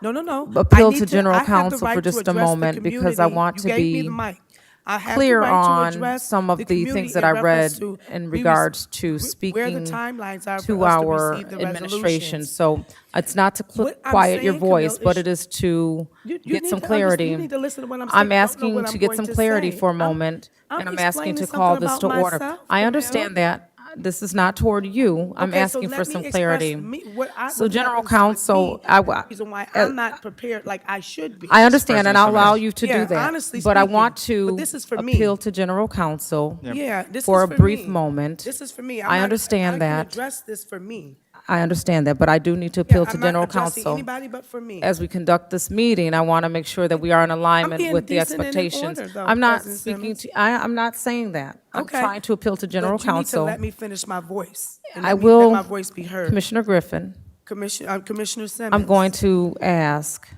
me. to No. appeal to general counsel for just a moment because I want to You gave me the be mic. I have the clear right to on address some of the community things that in I reference read to in we regards to where the speaking timelines are to for us to our receive the administration. resolutions. So it's not to What I'm quiet your saying, voice, Camille, but is it is to you get need some to clarity. you need to listen to what I'm saying. I'm You don't know asking what to I'm get going some to clarity say. for a moment, and I'm asking explaining to something call this to about order. myself, I Camille. understand that. This is not toward you. I'm Okay, so asking for let me some express clarity. what General happens with counsel, me, the reason why I'm not prepared like I should be. I understand, and I'll President allow Simmons. you to Yeah, do that. honestly But I speaking, want but to this is for me. appeal to general counsel Yeah, this for is a for brief me. moment. This is for me. I understand I that. can address this for me. I understand that, but I do need to Yeah, appeal to I'm not general addressing counsel. anybody but for me. As we conduct this meeting, I want to make sure that we are in alignment being with the decent and in expectations. order, though, I'm not President speaking Simmons. to, I'm not saying that. I'm Okay. trying to appeal to general But you need to counsel. let me finish my voice. And I let will, my voice be heard. Commissioner Griffin, Commissioner Simmons. I'm going to ask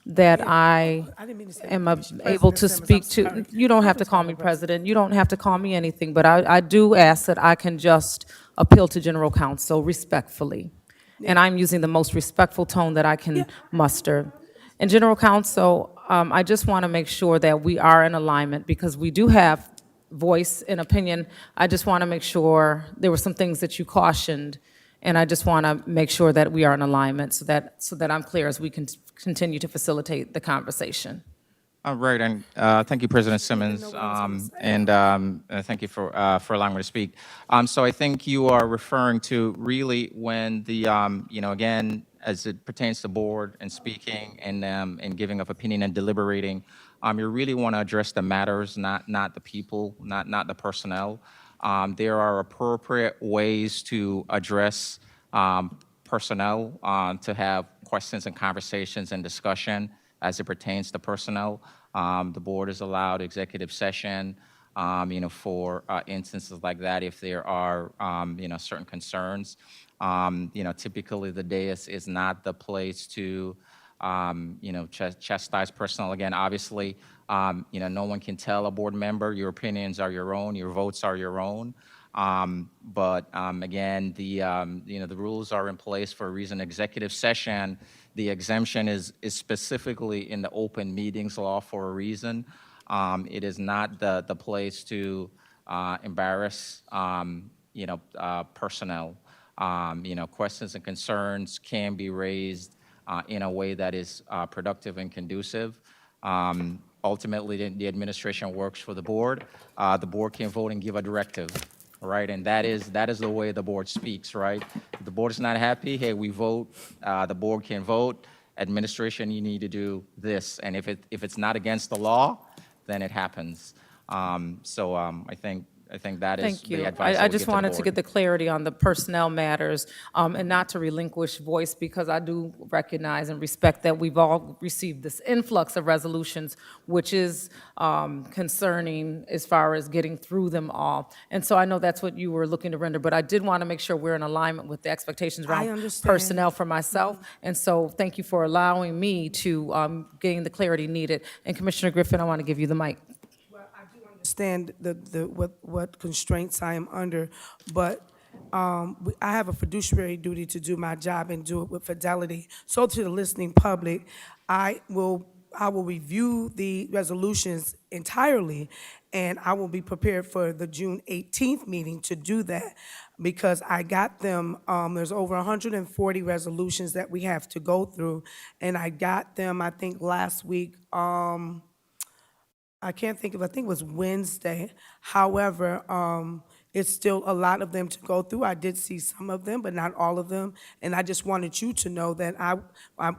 that I I didn't mean to say am Commissioner- able to President speak Simmons, I'm to, sorry. you don't I have to was call calling me her President. president, you don't have to call me anything, but I do ask that I can just appeal to general counsel respectfully. And I'm using the most respectful tone that I can muster. And general counsel, I just want to make sure that we are in alignment because we do have voice and opinion. I just want to make sure, there were some things that you cautioned, and I just want to make sure that we are in alignment so that I'm clear as we can continue to facilitate the conversation. Right, and thank you, President Simmons, and thank you for allowing me to speak. So I think you are referring to really when the, again, as it pertains to board and speaking and giving of opinion and deliberating, you really want to address the matters, not the people, not the personnel. There are appropriate ways to address personnel, to have questions and conversations and discussion as it pertains to personnel. The board is allowed executive session, for instances like that if there are, certain concerns. Typically the dais is not the place to, chastise personnel. Again, obviously, no one can tell a board member your opinions are your own, your votes are your own. Again, the rules are in place for a reason. Executive session, the exemption is specifically in the open meetings law for a reason. It is not the place to embarrass, personnel. Questions and concerns can be raised in a way that is productive and conducive. Ultimately, the administration works for the board. The board can vote and give a directive, right? And that is the way the board speaks, right? If the board is not happy, hey, we vote. The board can vote. Administration, you need to do this. And if it's not against the law, then it happens. I think that is Thank you. the advice I would just give to the wanted to board. get the clarity on the personnel matters and not to relinquish voice because I do recognize and respect that we've all received this influx of resolutions, which is concerning as far as getting through them all. And so I know that's what you were looking to render, but I did want to make sure we're in alignment with the expectations around understand. personnel for myself. And so thank you for allowing me to gain the clarity needed. And Commissioner Griffin, I want to give you the mic. Understand what constraints I am under, but I have a fiduciary duty to do my job and do it with fidelity. So to the listening public, I will review the resolutions entirely, and I will be prepared for the June 18th meeting to do that because I got them, there's over 140 resolutions that we have to go through, and I got them, I think, last week, I think it was Wednesday. However, it's still a lot of them to go through. I did see some of them, but not all of them. And I just wanted you to know that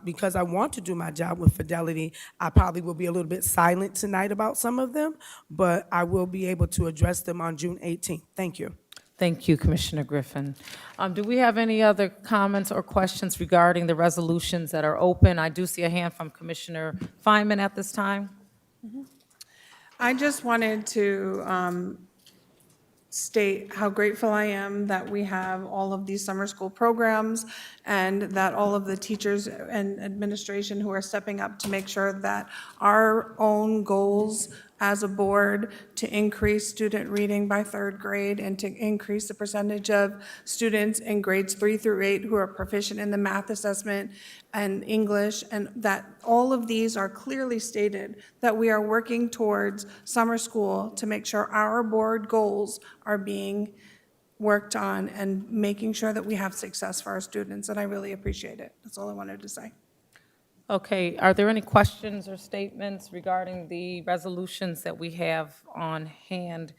because I want to do my job with fidelity, I probably will be a little bit silent tonight about some of them, but I will be able to address them on June 18th. Thank you. Thank you, Commissioner Griffin. Do we have any other comments or questions regarding the resolutions that are open? I do see a hand from Commissioner Feynman at this time. I just wanted to state how grateful I am that we have all of these summer school programs and that all of the teachers and administration who are stepping up to make sure that our own goals as a board to increase student reading by third grade and to increase the percentage of students in grades 3 through 8 who are proficient in the math assessment and English, and that all of these are clearly stated, that we are working towards summer school to make sure our board goals are being worked on and making sure that we have success for our students, and I really appreciate it. That's all I wanted to say. Okay, are there any questions or statements regarding the resolutions that we have on hand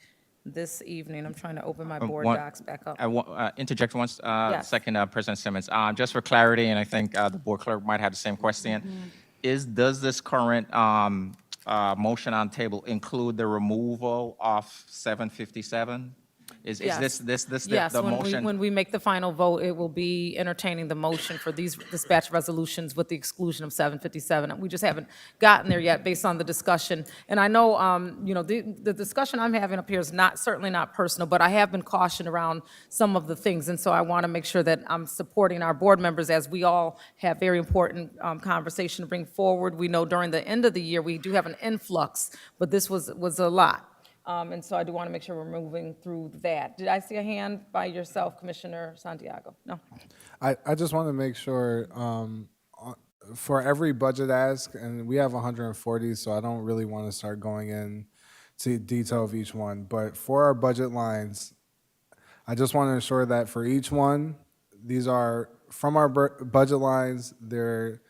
this evening? I'm trying to open my board docs back up. I want interject one Yes. second, President Simmons. Just for clarity, and I think the board clerk might have the same question. Does this current motion on table include the removal of 757? Is Yes. this Yes, the when motion? when we make the final vote, it will be entertaining the motion for these dispatch resolutions with the exclusion of 757. We just haven't gotten there yet based on the discussion. And I know, the discussion I'm having up here is certainly not personal, but I have been cautioned around some of the things. And so I want to make sure that I'm supporting our board members as we all have very important conversation to bring forward. We know during the end of the year, we do have an influx, but this was a lot. And so I do want to make sure we're moving through that. Did I see a hand by yourself, Commissioner Santiago? No? I just want to make sure for every budget ask, and we have 140, so I don't really want to start going in to detail of each one. But for our budget lines, I just want to ensure that for each one, these are from our budget lines, they're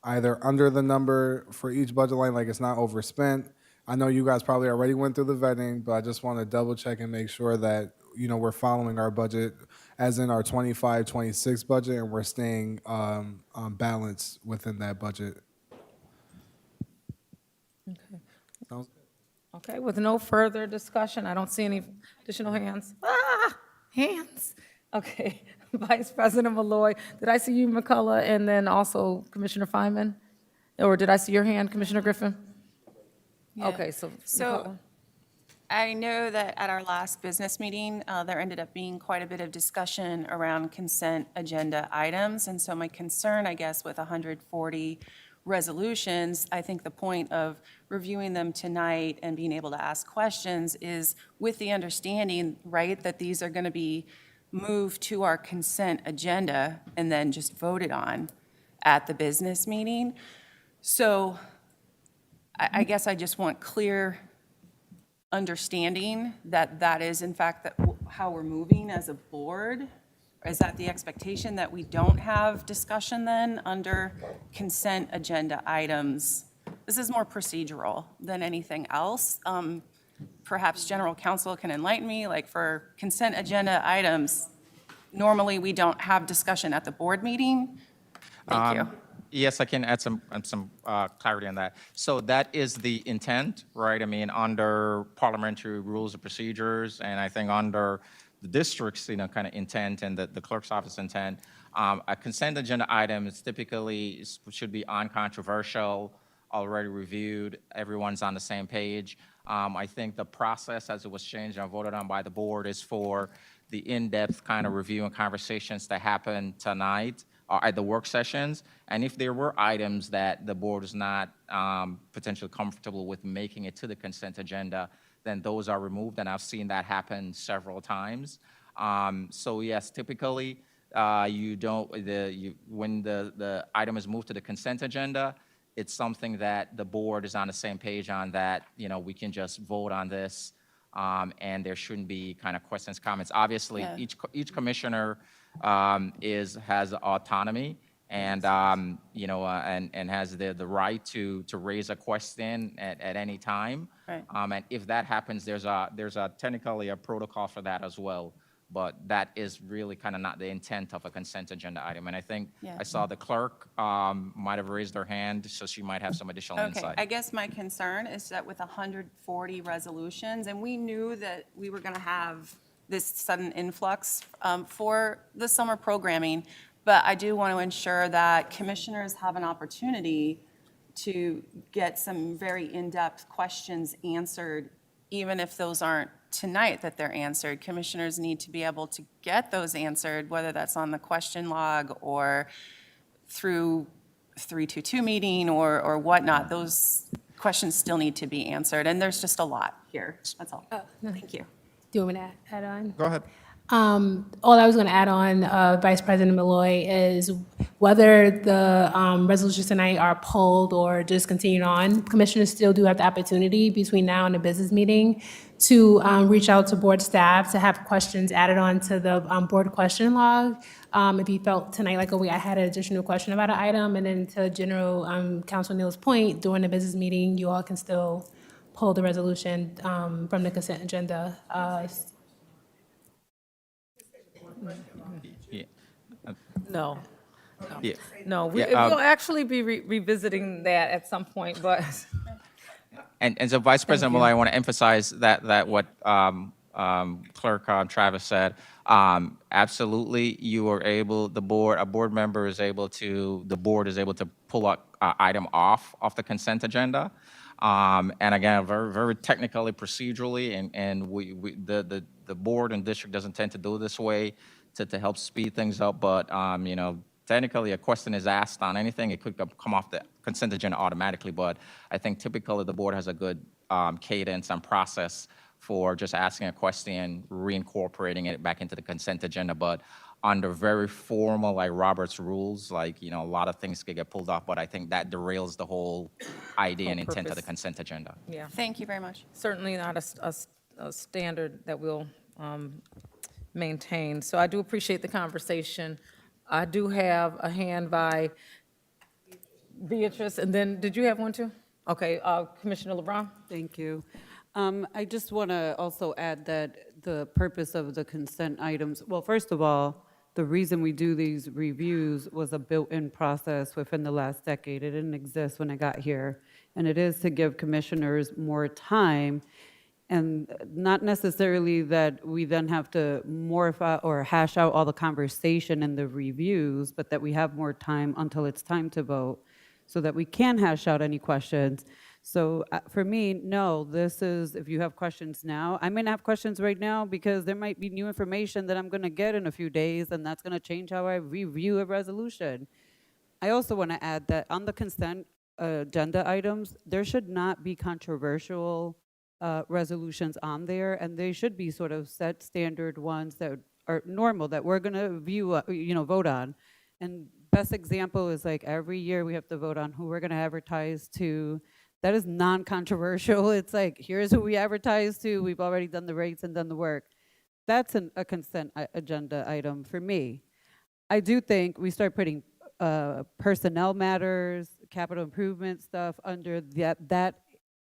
either under the number for each budget line, like it's not overspent. I know you guys probably already went through the vetting, but I just want to double check and make sure that, we're following our budget as in our 25-26 budget, and we're staying balanced within that budget. Okay. Sounds good. Okay, with no further discussion, I don't see any additional hands. Hands. Okay, Vice President Malloy, did I see you, McCullough, and then also Commissioner Feynman? Or did I see your hand, Commissioner Griffin? Yeah. Okay, so McCullough. I know that at our last business meeting, there ended up being quite a bit of discussion around consent agenda items. And so my concern, I guess, with 140 resolutions, I think the point of reviewing them tonight and being able to ask questions is with the understanding, right, that these are going to be moved to our consent agenda and then just voted on at the business meeting. So I guess I just want clear understanding that that is in fact how we're moving as a board. Is that the expectation that we don't have discussion then under consent agenda items? This is more procedural than anything else. Perhaps General Counsel can enlighten me, like for consent agenda items, normally we don't have discussion at the board meeting. Thank you. Yes, I can add some clarity on that. So that is the intent, right? I mean, under parliamentary rules and procedures, and I think under the district's, kind of intent and the clerk's office intent, a consent agenda item is typically should be uncontroversial, already reviewed, everyone's on the same page. I think the process as it was changed and voted on by the board is for the in-depth kind of review and conversations that happen tonight at the work sessions. And if there were items that the board is not potentially comfortable with making it to the consent agenda, then those are removed, and I've seen that happen several times. So yes, typically, when the item is moved to the consent agenda, it's something that the board is on the same page on, that, we can just vote on this, and there shouldn't be kind of questions, comments. Obviously, Yeah. each commissioner has autonomy and and has the right to raise a question at any time. Right. And if that happens, there's technically a protocol for that as well. But that is really kind of not the intent of a consent agenda item. And I think Yeah. I saw the clerk might have raised her hand, so she might have some additional Okay, insight. I guess my concern is that with 140 resolutions, and we knew that we were going to have this sudden influx for the summer programming, but I do want to ensure that commissioners have an opportunity to get some very in-depth questions answered, even if those aren't tonight that they're answered. Commissioners need to be able to get those answered, whether that's on the question log or through 322 meeting or whatnot. Those questions still need to be answered, and there's just a lot here. That's all. Thank you. Do you want me to add on? Go ahead. All I was going to add on, Vice President Malloy, is whether the resolutions tonight are pulled or just continued on, commissioners still do have the opportunity between now and the business meeting to reach out to board staff to have questions added on to the board question log. If you felt tonight like, oh, I had an additional question about an item, and then to General Counsel Neal's point, during the business meeting, you all can still pull the resolution from the consent agenda. Yeah. No, Yeah. no, Yeah, we'll actually be revisiting that at some point, but And so Vice President Malloy, I want to emphasize that what Clerk Travis said. Absolutely, you are able, a board member is able to, the board is able to pull an item off the consent agenda. And again, very technically, procedurally, and the board and district doesn't tend to do it this way to help speed things up, but, you know, technically, a question is asked on anything, it could come off the consent agenda automatically, but I think typically the board has a good cadence and process for just asking a question, reincorporating it back into the consent agenda, but under very formal, like Robert's rules, like, you know, a lot of things could get pulled off, but I think that derails the whole idea and intent of the purpose. consent agenda. yeah, Thank you very much. certainly not a standard that we'll maintain. So I do appreciate the conversation. I do have a hand by Beatrice, and then, did you have one too? Okay, Commissioner LeBron? Thank you. I just want to also add that the purpose of the consent items, well, first of all, the reason we do these reviews was a built-in process within the last decade. It didn't exist when I got here. And it is to give commissioners more time, and not necessarily that we then have to morph or hash out all the conversation in the reviews, but that we have more time until it's time to vote so that we can hash out any questions. So for me, no, this is, if you have questions now, I may not have questions right now because there might be new information that I'm going to get in a few days, and that's going to change how I review a resolution. I also want to add that on the consent agenda items, there should not be controversial resolutions on there, and they should be sort of set standard ones that are normal, that we're going to vote on. And best example is like every year we have to vote on who we're going to advertise to. That is non-controversial. It's like, here's who we advertise to. We've already done the rates and done the work. That's a consent agenda item for me. I do think we start putting personnel matters, capital improvement stuff under that,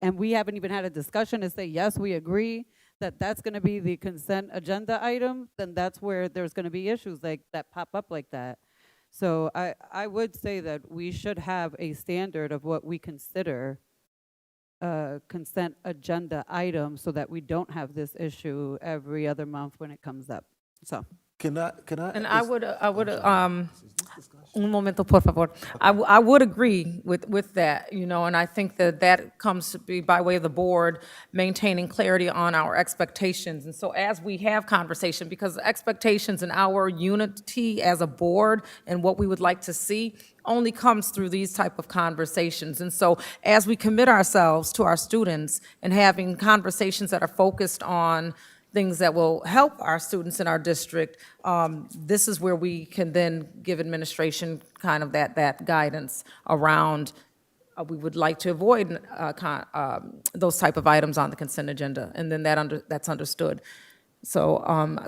and we haven't even had a discussion to say, yes, we agree that that's going to be the consent agenda item, then that's where there's going to be issues like that pop up like that. So I would say that we should have a standard of what we consider consent agenda item so that we don't have this issue every other month when it comes up. So. Can I? And I would, un momento, por favor. I would agree with that, you know, and I think that comes to be by way of the board maintaining clarity on our expectations. And so as we have conversation, because expectations and our unity as a board and what we would like to see only comes through these type of conversations. And so as we commit ourselves to our students and having conversations that are focused on things that will help our students in our district, this is where we can then give administration kind of that guidance around, we would like to avoid those type of items on the consent agenda, and then that's understood. So,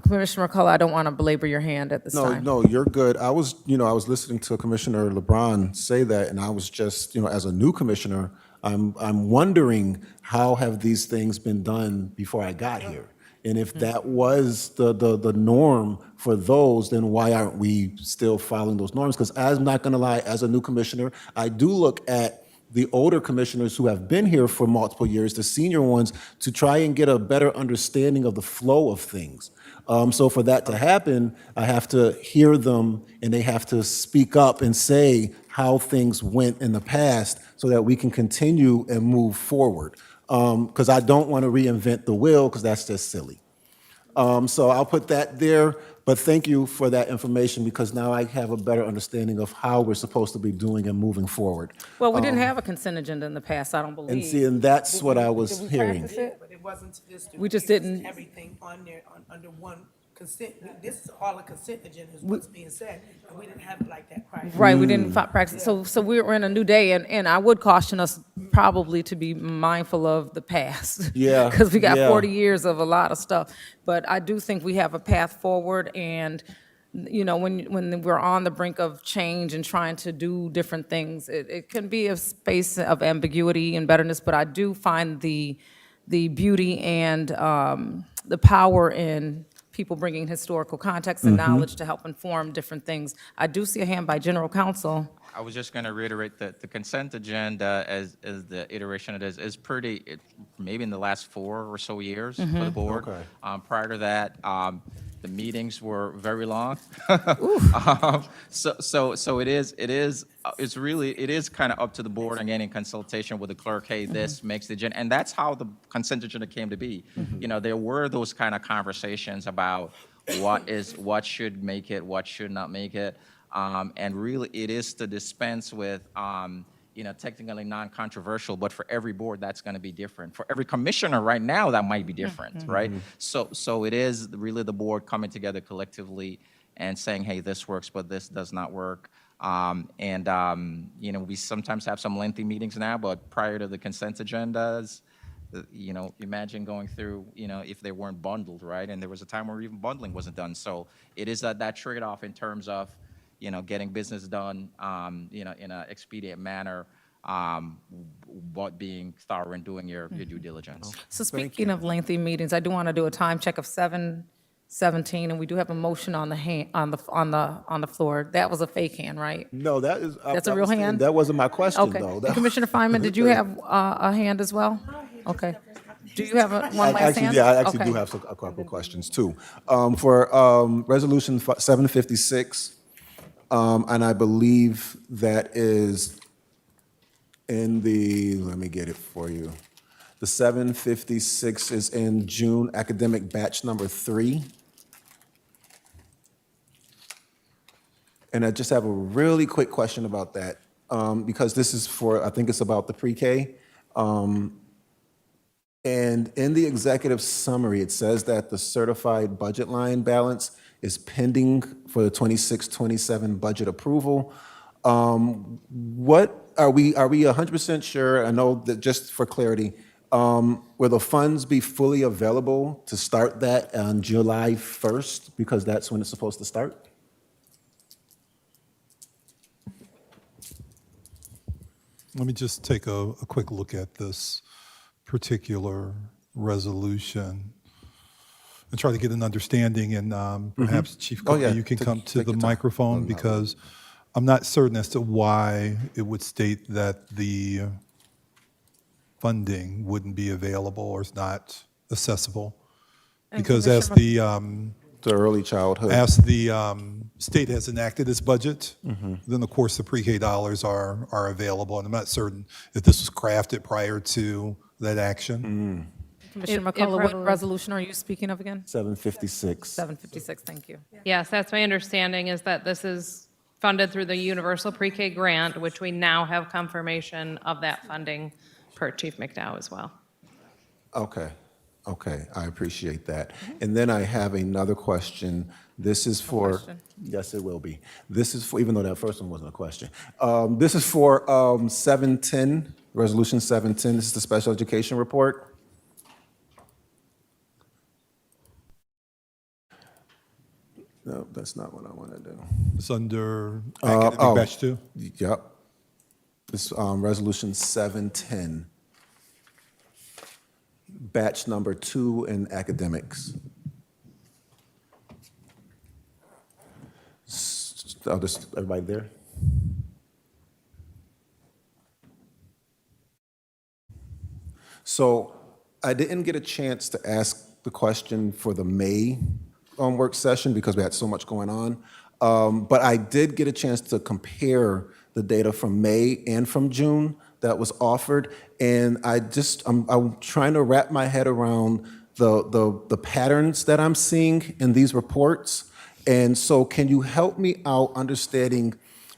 Commissioner McCullough, I don't want to belabor your hand at this time. No, you're good. I was listening to Commissioner LeBron say that, and I was just, as a new commissioner, I'm wondering how have these things been done before I got here? And if that was the norm for those, then why aren't we still following those norms? Because I'm not going to lie, as a new commissioner, I do look at the older commissioners who have been here for multiple years, the senior ones, to try and get a better understanding of the flow of things. So for that to happen, I have to hear them, and they have to speak up and say how things went in the past so that we can continue and move forward. Because I don't want to reinvent the wheel, because that's just silly. So I'll put that there, but thank you for that information, because now I have a better understanding of how we're supposed to be doing and moving forward. Well, we didn't have a consent agenda in the past, I don't believe. And see, and that's what I was Did we hearing. practice it? But it wasn't just. We just didn't- Everything on there, under one consent, this is all a consent agenda is what's being said, and we didn't have it like that prior. Right, we didn't practice, so we're in a new day, and I would caution us probably to be mindful of the past. Yeah, Because we got yeah. 40 years of a lot of stuff, but I do think we have a path forward, and, you know, when we're on the brink of change and trying to do different things, it can be a space of ambiguity and betterness, but I do find the beauty and the power in people bringing historical context and knowledge to help inform different things. I do see a hand by General Counsel. I was just going to reiterate that the consent agenda, as the iteration it is pretty, maybe in the last 4 or so years for the board. Okay. Prior to that, the meetings were very long. So it is kind of up to the board, again, in consultation with the clerk, hey, this makes the agenda, and that's how the consent agenda came to be. You know, there were those kind of conversations about what should make it, what should not make it. And really, it is to dispense with, you know, technically non-controversial, but for every board, that's going to be different. For every commissioner right now, that might be different, right? So it is really the board coming together collectively and saying, hey, this works, but this does not work. You know, we sometimes have some lengthy meetings now, but prior to the consent agendas, you know, imagine going through, you know, if they weren't bundled, right? And there was a time where even bundling wasn't done. So it is that trade-off in terms of, you know, getting business done, you know, in an expedient manner, but being thorough and doing your due diligence. So speaking of lengthy meetings, I do want to do a time check of 7:17, and we do have a motion on the floor. That was a fake hand, right? No, that is. That's a real hand? That wasn't my question, Okay. though. And Commissioner Feynman, did you have a hand as well? Okay. Do you have one last hand? Yeah, I actually Okay. do have a couple of questions, too. For Resolution 756, and I believe that is in the, let me get it for you. The 756 is in June academic batch number 3. And I just have a really quick question about that, because this is for, I think it's about the pre-K. And in the executive summary, it says that the certified budget line balance is pending for the 26-27 budget approval. What are we 100% sure? I know that, just for clarity, will the funds be fully available to start that on July 1st, because that's when it's supposed to start? Let me just take a quick look at this particular resolution and try to get an understanding, and perhaps Chief Oh, yeah. Cook, you can come to Take the your time. microphone, because I'm not certain as to why it would state that the funding wouldn't be available or is not accessible. Because as the early childhood. As the state has enacted its budget, then of course the pre-K dollars are available, and I'm not certain if this was crafted prior to that action. Commissioner McCullough, what resolution are you speaking of again? 756. 756, thank you. Yes, that's my understanding, is that this is funded through the Universal Pre-K grant, which we now have confirmation of that funding per Chief McDowell as well. Okay, I appreciate that. And then I have another question. This is for, yes, it will be. This is for, even though that first one wasn't a question. This is for 710, Resolution 710. This is the special education report. No, that's not what I want to do. It's under academic batch 2. Yep. This Resolution 710. Batch number 2 in academics. I'll just, everybody there? So I didn't get a chance to ask the question for the May work session because we had so much going on. But I did get a chance to compare the data from May and from June that was offered. And I'm trying to wrap my head around the patterns that I'm seeing in these reports. And so can you help me out understanding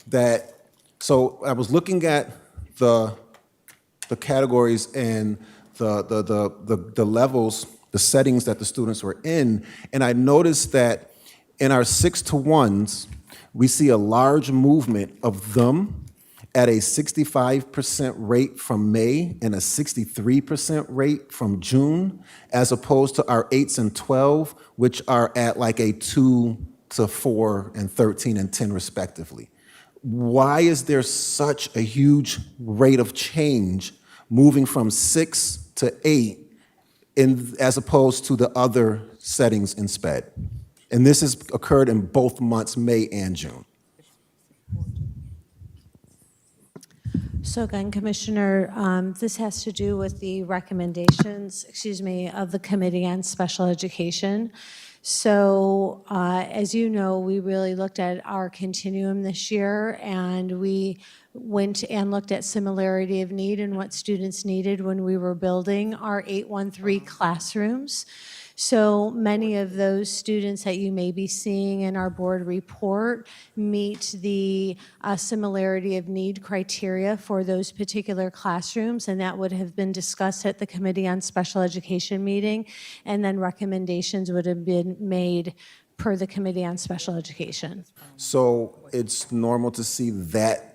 that? So I was looking at the categories and the levels, the settings that the students were in, and I noticed that in our 6-to-1s, we see a large movement of them at a 65% rate from May and a 63% rate from June, as opposed to our 8s and 12, which are at like a 2 to 4 and 13 and 10 respectively. Why is there such a huge rate of change moving from 6 to 8 as opposed to the other settings in SPED? And this has occurred in both months, May and June. So again, Commissioner, this has to do with the recommendations, of the Committee on Special Education. So as you know, we really looked at our continuum this year, and we went and looked at similarity of need and what students needed when we were building our 813 classrooms. So many of those students that you may be seeing in our board report meet the similarity of need criteria for those particular classrooms, and that would have been discussed at the Committee on Special Education meeting, and then recommendations would have been made per the Committee on Special Education. So it's normal to see that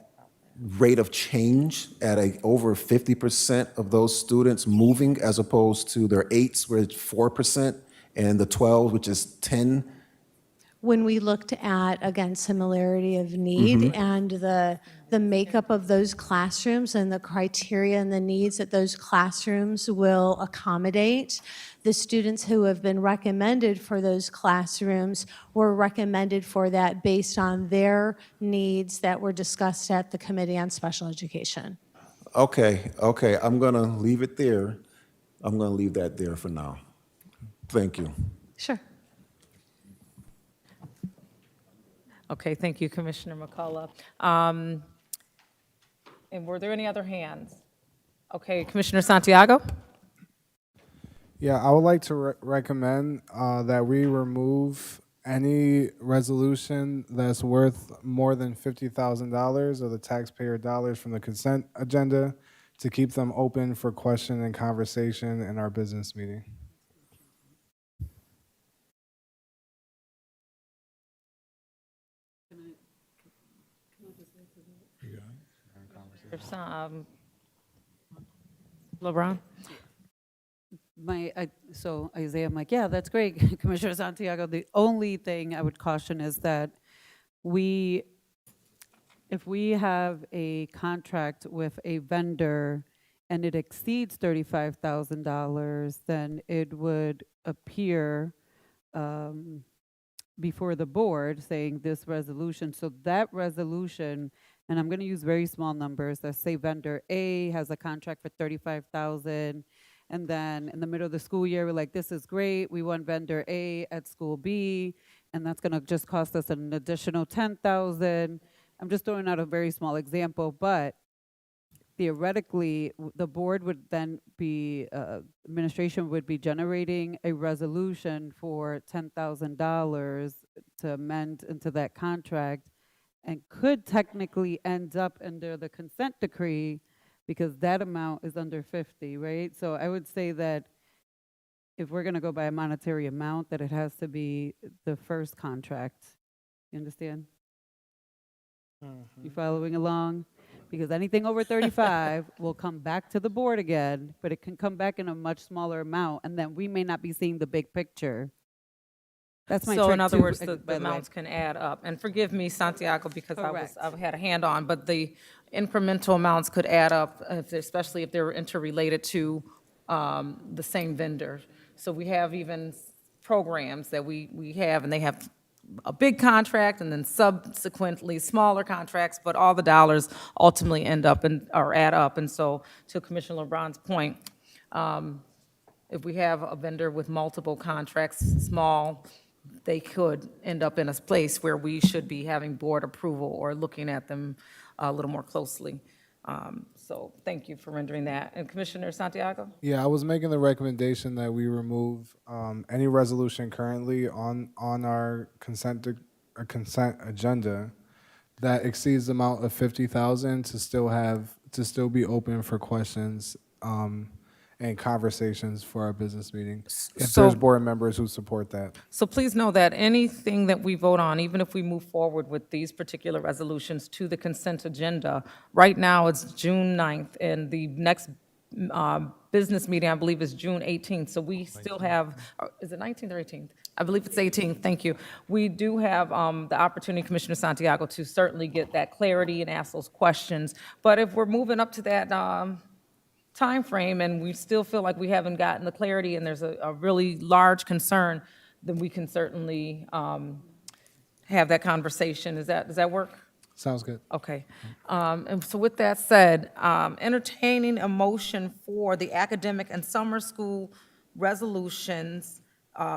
rate of change at over 50% of those students moving, as opposed to their 8s, where it's 4%, and the 12, which is 10. When we looked at, again, similarity of need and the makeup of those classrooms and the criteria and the needs that those classrooms will accommodate, the students who have been recommended for those classrooms were recommended for that based on their needs that were discussed at the Committee on Special Education. Okay, I'm gonna leave it there. I'm gonna leave that there for now. Thank you. Sure. Okay, thank you, Commissioner McCullough. And were there any other hands? Okay, Commissioner Santiago? Yeah, I would like to recommend that we remove any resolution that's worth more than $50,000 of the taxpayer dollars from the consent agenda to keep them open for question and conversation in our business meeting. LeBron? So Isaiah, I'm like, yeah, that's great, Commissioner Santiago. The only thing I would caution is that if we have a contract with a vendor and it exceeds $35,000, then it would appear before the board saying this resolution. So that resolution, and I'm going to use very small numbers. Let's say vendor A has a contract for $35,000. And then in the middle of the school year, we're like, this is great. We want vendor A at school B, and that's going to just cost us an additional $10,000. I'm just throwing out a very small example, but theoretically, the board would then be, administration would be generating a resolution for $10,000 to amend into that contract, and could technically end up under the consent decree because that amount is under 50, right? So I would say that if we're going to go by a monetary amount, that it has to be the first contract. You understand? You following along? Because anything over 35 will come back to the board again, but it can come back in a much smaller amount, and then we may not be seeing the big picture. That's my So trick in other too, words, by the the way. amounts can add up. And forgive me, Santiago, because Correct. I've had a hand on, but the incremental amounts could add up, especially if they're interrelated to the same vendor. So we have even programs that we have, and they have a big contract and then subsequently smaller contracts, but all the dollars ultimately end up or add up. And so to Commissioner LeBron's point, If we have a vendor with multiple contracts, small, they could end up in a place where we should be having board approval or looking at them a little more closely. So thank you for rendering that. And Commissioner Santiago? Yeah, I was making the recommendation that we remove any resolution currently on our consent agenda that exceeds the amount of 50,000 to still be open for questions and conversations for our business meeting. If So- there's board members who support that. So please know that anything that we vote on, even if we move forward with these particular resolutions to the consent agenda, right now it's June 9th, and the next business meeting, I believe, is June 18th. So we still have, is it 19th or 18th? I believe it's 18th, thank you. We do have the opportunity, Commissioner Santiago, to certainly get that clarity and ask those questions. But if we're moving up to that time frame and we still feel like we haven't gotten the clarity and there's a really large concern, then we can certainly have that conversation. Does that work? Sounds good. Okay. And so with that said, entertaining a motion for the academic and summer school resolutions,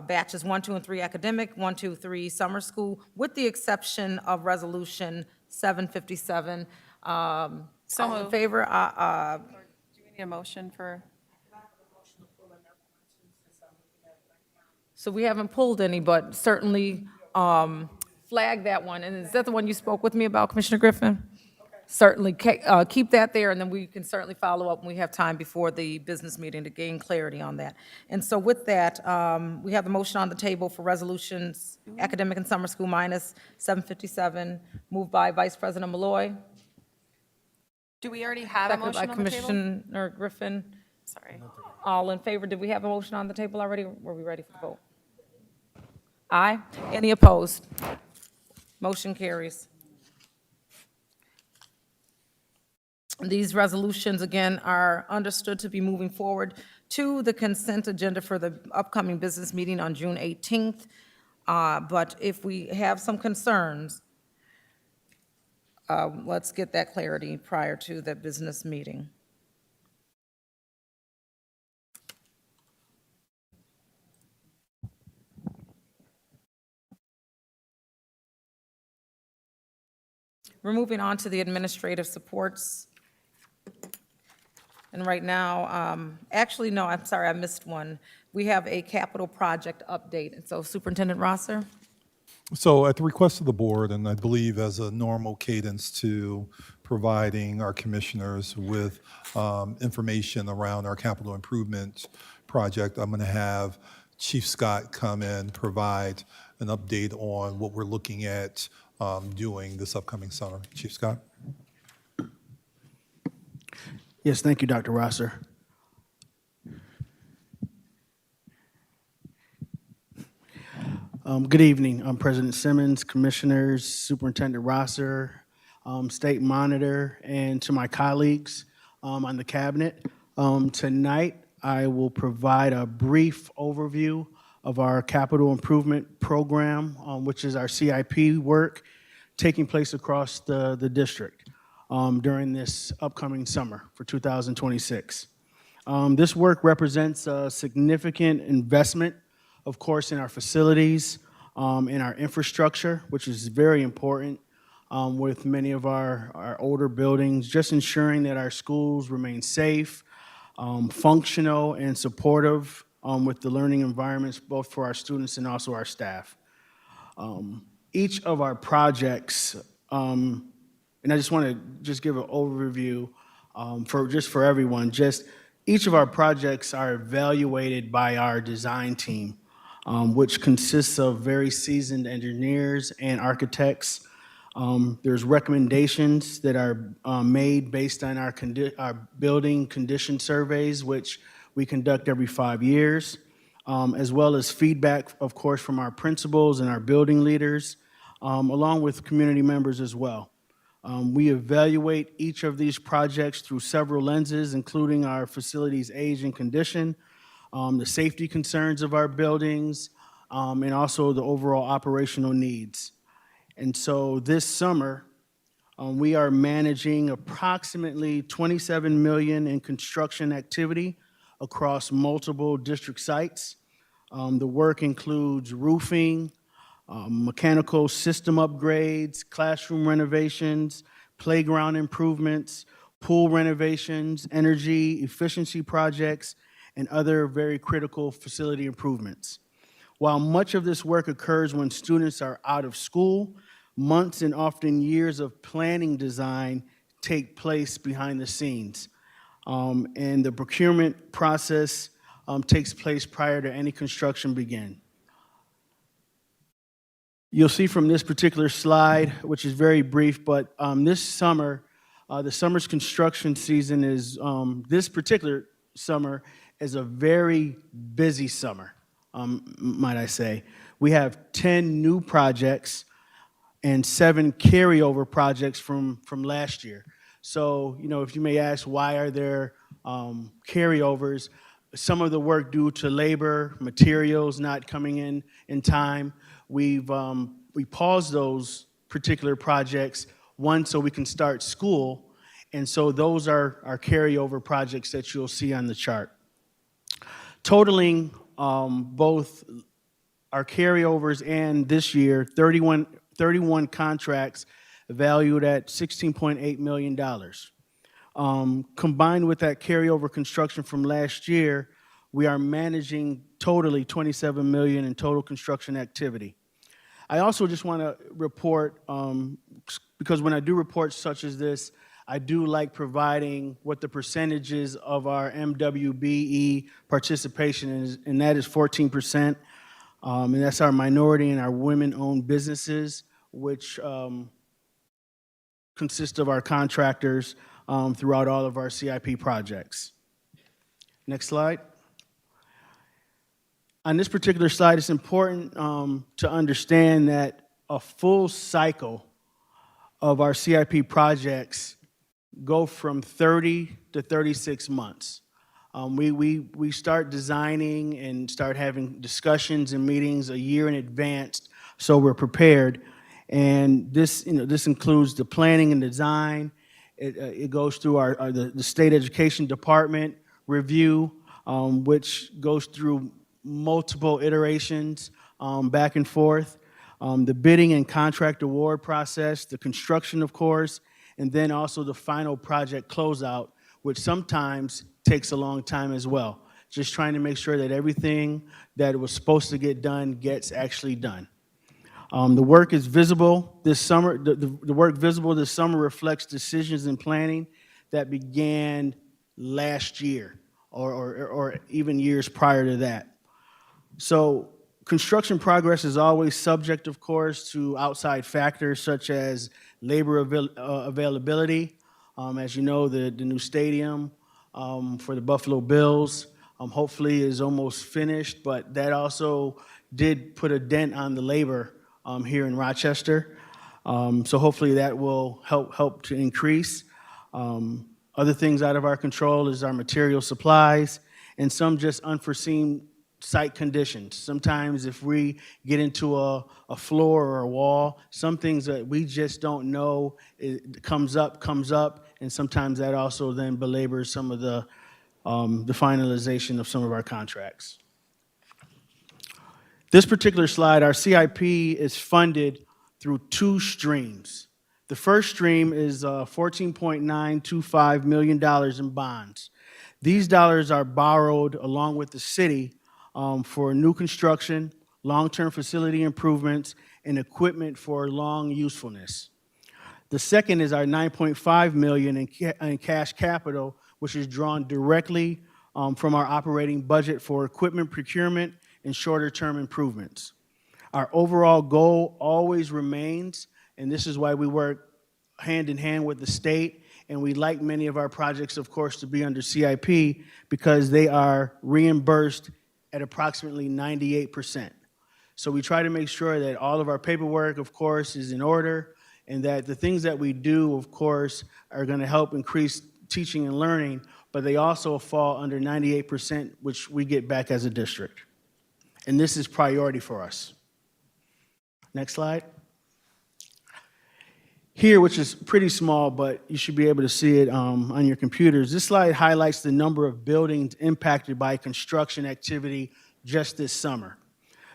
batches 1, 2, and 3 academic, 1, 2, 3 summer school, with the exception of resolution 757. All in favor? Do we need a motion for? So we haven't pulled any, but certainly flag that one. And is that the one you spoke with me about, Commissioner Griffin? Certainly, keep that there, and then we can certainly follow up when we have time before the business meeting to gain clarity on that. And so with that, we have the motion on the table for resolutions, academic and summer school minus 757, moved by Vice President Malloy, Do we already have a seconded by motion on the table? Commissioner Griffin. Sorry. All in favor? Did we have a motion on the table already? Were we ready for the vote? Aye. Any opposed? Motion carries. These resolutions, again, are understood to be moving forward to the consent agenda for the upcoming business meeting on June 18th. But if we have some concerns, let's get that clarity prior to the business meeting. We're moving on to the administrative supports. And right now, actually, no, I'm sorry, I missed one. We have a capital project update. And so Superintendent Rosser? So at the request of the board, and I believe as a normal cadence to providing our commissioners with information around our capital improvement project, I'm going to have Chief Scott come in, provide an update on what we're looking at doing this upcoming summer. Chief Scott? Yes, thank you, Dr. Rosser. Good evening. I'm President Simmons, Commissioners, Superintendent Rosser, State Monitor, and to my colleagues on the Cabinet. Tonight, I will provide a brief overview of our capital improvement program, which is our CIP work taking place across the district during this upcoming summer for 2026. This work represents a significant investment, of course, in our facilities, in our infrastructure, which is very important with many of our older buildings, just ensuring that our schools remain safe, functional, and supportive with the learning environments, both for our students and also our staff. Each of our projects, and I just want to just give an overview for everyone, each of our projects are evaluated by our design team, which consists of very seasoned engineers and architects. There's recommendations that are made based on our building condition surveys, which we conduct every 5 years, as well as feedback, of course, from our principals and our building leaders, along with community members as well. We evaluate each of these projects through several lenses, including our facilities' age and condition, the safety concerns of our buildings, and also the overall operational needs. And so this summer, we are managing approximately $27 million in construction activity across multiple district sites. The work includes roofing, mechanical system upgrades, classroom renovations, playground improvements, pool renovations, energy efficiency projects, and other very critical facility improvements. While much of this work occurs when students are out of school, months and often years of planning design take place behind the scenes. And the procurement process takes place prior to any construction begin. You'll see from this particular slide, which is very brief, but this summer, the summer's construction season is, this particular summer is a very busy summer, might I say. We have 10 new projects and 7 carryover projects from last year. So, if you may ask, why are there carryovers? Some of the work due to labor, materials not coming in time. We paused those particular projects, one, so we can start school, and so those are our carryover projects that you'll see on the chart. Totaling both our carryovers and this year, 31 contracts valued at $16.8 million. Combined with that carryover construction from last year, we are managing totally $27 million in total construction activity. I also just want to report, because when I do reports such as this, I do like providing what the percentages of our MWBE participation is, and that is 14%. And that's our minority and our women-owned businesses, which consist of our contractors throughout all of our CIP projects. Next slide. On this particular slide, it's important to understand that a full cycle of our CIP projects go from 30 to 36 months. We start designing and start having discussions and meetings a year in advance, so we're prepared. And this includes the planning and design. It goes through the state education department review, which goes through multiple iterations back and forth. The bidding and contract award process, the construction, of course, and then also the final project closeout, which sometimes takes a long time as well. Just trying to make sure that everything that was supposed to get done gets actually done. The work is visible this summer. The work visible this summer reflects decisions and planning that began last year or even years prior to that. So construction progress is always subject, of course, to outside factors such as labor availability. As you know, the new stadium for the Buffalo Bills hopefully is almost finished, but that also did put a dent on the labor here in Rochester. So hopefully that will help to increase. Other things out of our control is our material supplies and some just unforeseen site conditions. Sometimes if we get into a floor or a wall, some things that we just don't know, it comes up, and sometimes that also then belabors some of the finalization of some of our contracts. This particular slide, our CIP is funded through 2 streams. The first stream is $14.925 million in bonds. These dollars are borrowed along with the city for new construction, long-term facility improvements, and equipment for long usefulness. The second is our $9.5 million in cash capital, which is drawn directly from our operating budget for equipment procurement and shorter-term improvements. Our overall goal always remains, and this is why we work hand in hand with the state, and we like many of our projects, of course, to be under CIP because they are reimbursed at approximately 98%. So we try to make sure that all of our paperwork, of course, is in order, and that the things that we do, of course, are going to help increase teaching and learning, but they also fall under 98%, which we get back as a district. And this is priority for us. Next slide. here, which is pretty small, but you should be able to see it on your computers. This slide highlights the number of buildings impacted by construction activity just this summer.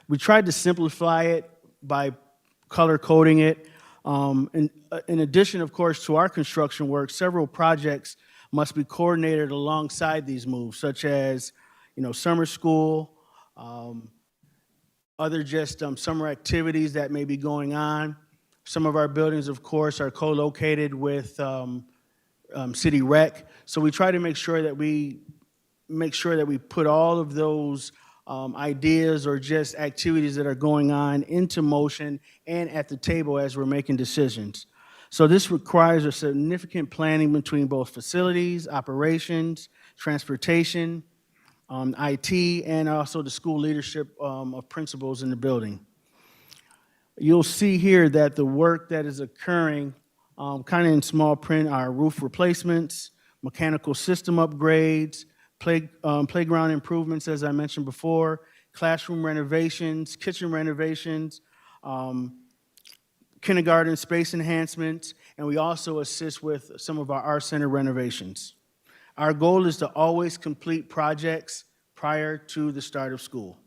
We tried to simplify it by color coding it. In addition, of course, to our construction work, several projects must be coordinated alongside these moves, such as, summer school, other just summer activities that may be going on. Some of our buildings, of course, are co-located with City Rec. So we try to make sure that we put all of those ideas or just activities that are going on into motion and at the table as we're making decisions. So this requires a significant planning between both facilities, operations, transportation, IT, and also the school leadership of principals in the building. You'll see here that the work that is occurring, kind of in small print, are roof replacements, mechanical system upgrades, playground improvements, as I mentioned before, classroom renovations, kitchen renovations, kindergarten space enhancements, and we also assist with some of our art center renovations. Our goal is to always complete projects prior to the start of school.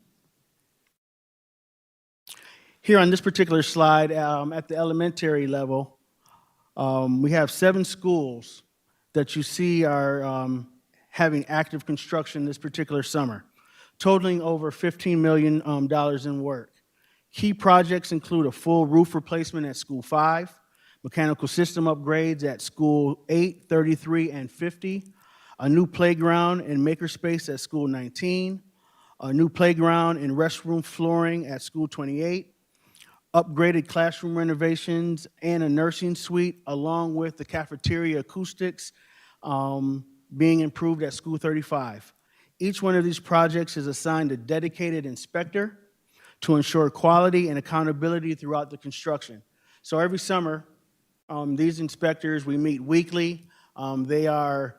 Here on this particular slide, at the elementary level, we have 7 schools that you see are having active construction this particular summer, totaling over $15 million in work. Key projects include a full roof replacement at School 5, mechanical system upgrades at School 8, 33, and 50, a new playground and makerspace at School 19, a new playground and restroom flooring at School 28, upgraded classroom renovations and a nursing suite, along with the cafeteria acoustics being improved at School 35. Each one of these projects is assigned a dedicated inspector to ensure quality and accountability throughout the construction. So every summer, these inspectors, we meet weekly. They are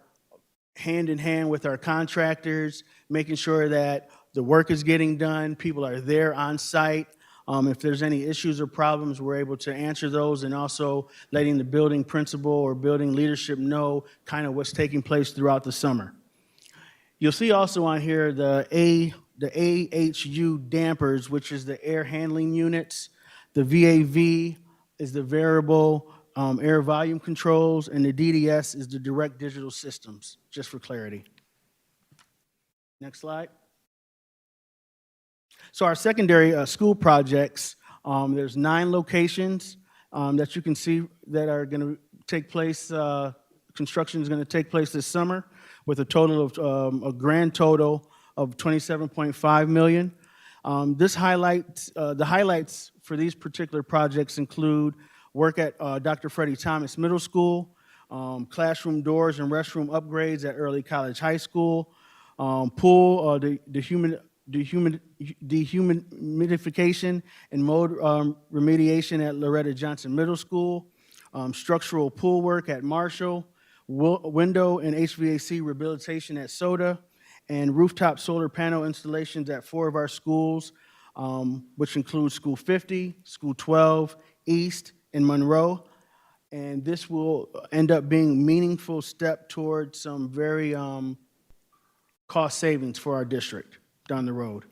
hand in hand with our contractors, making sure that the work is getting done, people are there on site. If there's any issues or problems, we're able to answer those, and also letting the building principal or building leadership know kind of what's taking place throughout the summer. You'll see also on here the AHU dampers, which is the air handling units. The VAV is the variable air volume controls, and the DDS is the direct digital systems, just for clarity. Next slide. So our secondary school projects, there's 9 locations that you can see that are going to take place, construction is going to take place this summer, with a total of, a grand total of $27.5 million. The highlights for these particular projects include work at Dr. Freddie Thomas Middle School, classroom doors and restroom upgrades at Early College High School, pool, dehumidification and mold remediation at Loretta Johnson Middle School, structural pool work at Marshall, window and HVAC rehabilitation at Soda, and rooftop solar panel installations at 4 of our schools, which include School 50, School 12, East, and Monroe. And this will end up being a meaningful step towards some very cost savings for our district down the road.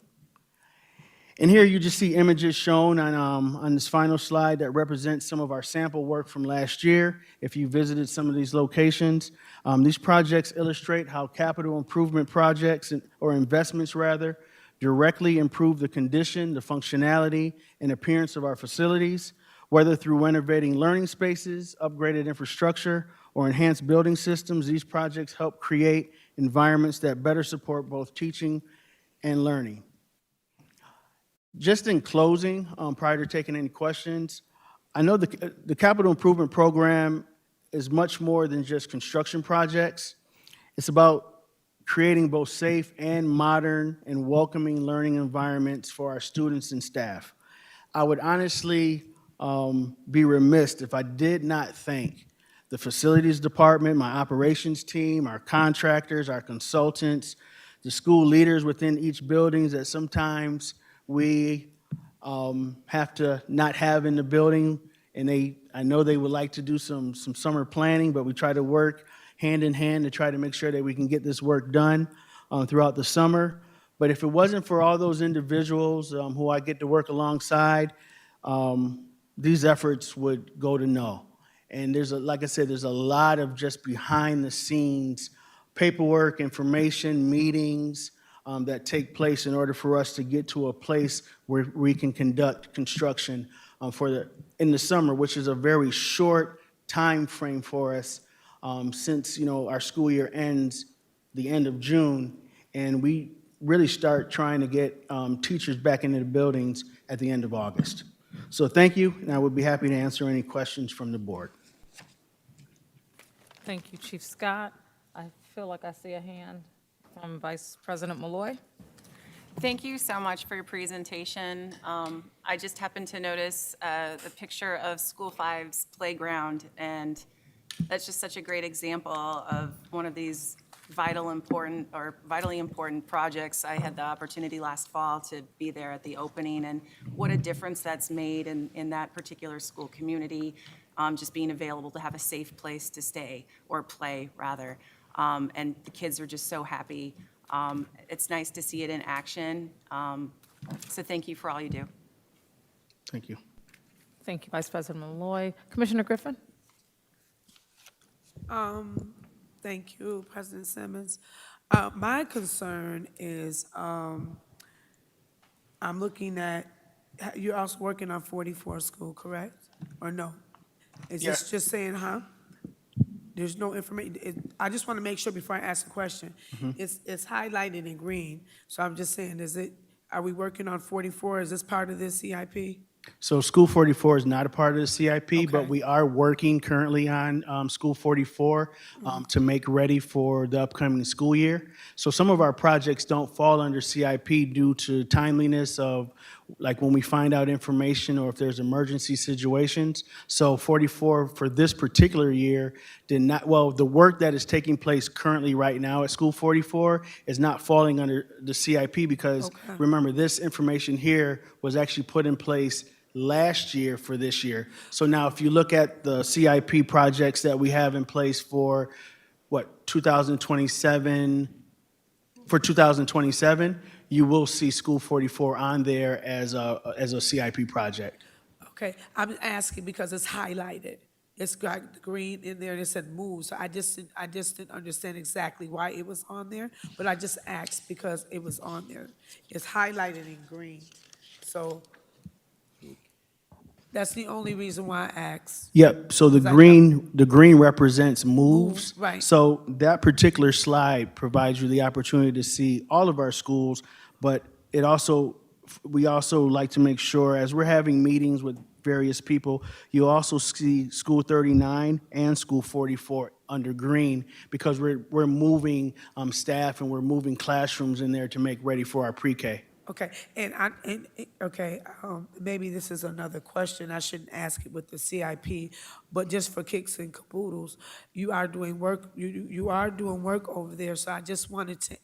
And here you just see images shown on this final slide that represent some of our sample work from last year. If you visited some of these locations, these projects illustrate how capital improvement projects, or investments rather, directly improve the condition, the functionality, and appearance of our facilities, whether through renovating learning spaces, upgraded infrastructure, or enhanced building systems. These projects help create environments that better support both teaching and learning. Just in closing, prior to taking any questions, I know the capital improvement program is much more than just construction projects. It's about creating both safe and modern and welcoming learning environments for our students and staff. I would honestly be remiss if I did not thank the facilities department, my operations team, our contractors, our consultants, the school leaders within each building that sometimes we have to not have in the building, and I know they would like to do some summer planning, but we try to work hand in hand to try to make sure that we can get this work done throughout the summer. But if it wasn't for all those individuals who I get to work alongside, these efforts would go to no. And like I said, there's a lot of just behind the scenes paperwork, information, meetings that take place in order for us to get to a place where we can conduct construction in the summer, which is a very short time frame for us since our school year ends the end of June, and we really start trying to get teachers back into the buildings at the end of August. So thank you, and I would be happy to answer any questions from the board. Thank you, Chief Scott. I feel like I see a hand from Vice President Malloy. Thank you so much for your presentation. I just happened to notice the picture of School 5's playground, and that's just such a great example of one of these vitally important projects. I had the opportunity last fall to be there at the opening, and what a difference that's made in that particular school community, just being available to have a safe place to stay, or play, rather. And the kids are just so happy. It's nice to see it in action. So thank you for all you do. Thank you. Thank you, Vice President Malloy. Commissioner Griffin? Thank you, President Simmons. My concern is, I'm looking at, you're also working on 44 school, correct? Or no? Is this just saying, There's no information. I just want to make sure before I ask the question. It's highlighted in green, so I'm just saying, are we working on 44? Is this part of this CIP? So School 44 is not a part of the CIP, but Okay. we are working currently on School 44 to make ready for the upcoming school year. So some of our projects don't fall under CIP due to timeliness of, like, when we find out information or if there's emergency situations. So 44 for this particular year did not, well, the work that is taking place currently right now at School 44 is not falling under the CIP because, Okay. remember, this information here was actually put in place last year for this year. So now if you look at the CIP projects that we have in place for, 2027, for 2027, you will see School 44 on there as a CIP project. Okay, I'm asking because it's highlighted. It's got the green in there and it said move, so I just didn't understand exactly why it was on there, but I just asked because it was on there. It's highlighted in green, so that's the only reason why I asked. Yep, so the green represents moves. Move, right. So that particular slide provides you the opportunity to see all of our schools, but we also like to make sure, as we're having meetings with various people, you also see School 39 and School 44 under green, because we're moving staff and we're moving classrooms in there to make ready for our pre-K. Okay, maybe this is another question, I shouldn't ask it with the CIP, but just for kicks and caboodles, you are doing work, you are doing work over there, so I just wanted to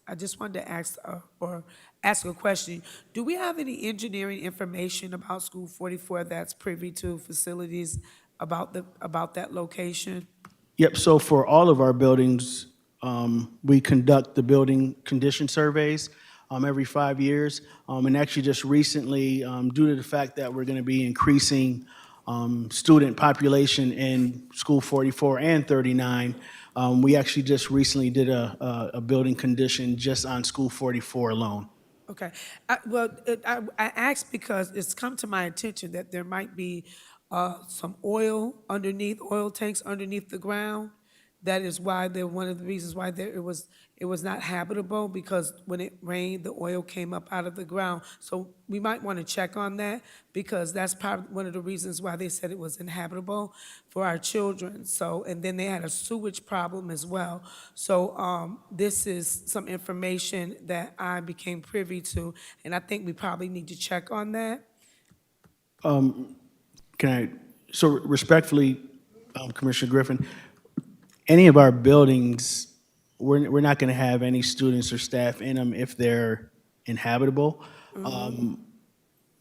ask, or ask a question. Do we have any engineering information about School 44 that's privy to facilities about that location? Yep, so for all of our buildings, we conduct the building condition surveys every 5 years. And actually just recently, due to the fact that we're going to be increasing student population in School 44 and 39, we actually just recently did a building condition just on School 44 alone. Okay, I asked because it's come to my attention that there might be some oil tanks underneath the ground. That is why one of the reasons why it was not habitable, because when it rained, the oil came up out of the ground. So we might want to check on that, because that's one of the reasons why they said it was inhabitable for our children. So, and then they had a sewage problem as well. So this is some information that I became privy to, and I think we probably need to check on that. So respectfully, Commissioner Griffin, any of our buildings, we're not going to have any students or staff in them if they're inhabitable.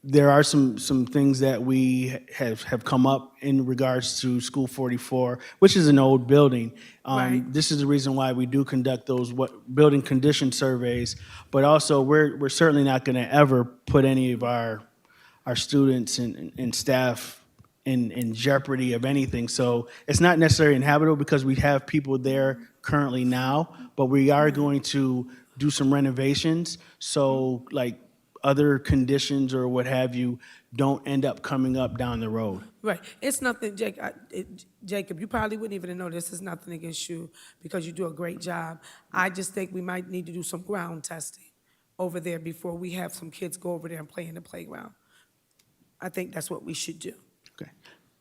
there are some things that we have come up in regards to School 44, which is an old building. Right. This is the reason why we do conduct those building condition surveys, but also we're certainly not going to ever put any of our students and staff in jeopardy of anything. So it's not necessarily inhabitable because we have people there currently now, but we are going to do some renovations. So like other conditions or what have you don't end up coming up down the road. Right. It's nothing, Jacob, you probably wouldn't even know this is nothing against you because you do a great job. I just think we might need to do some ground testing over there before we have some kids go over there and play in the playground. I think that's what we should do. Okay.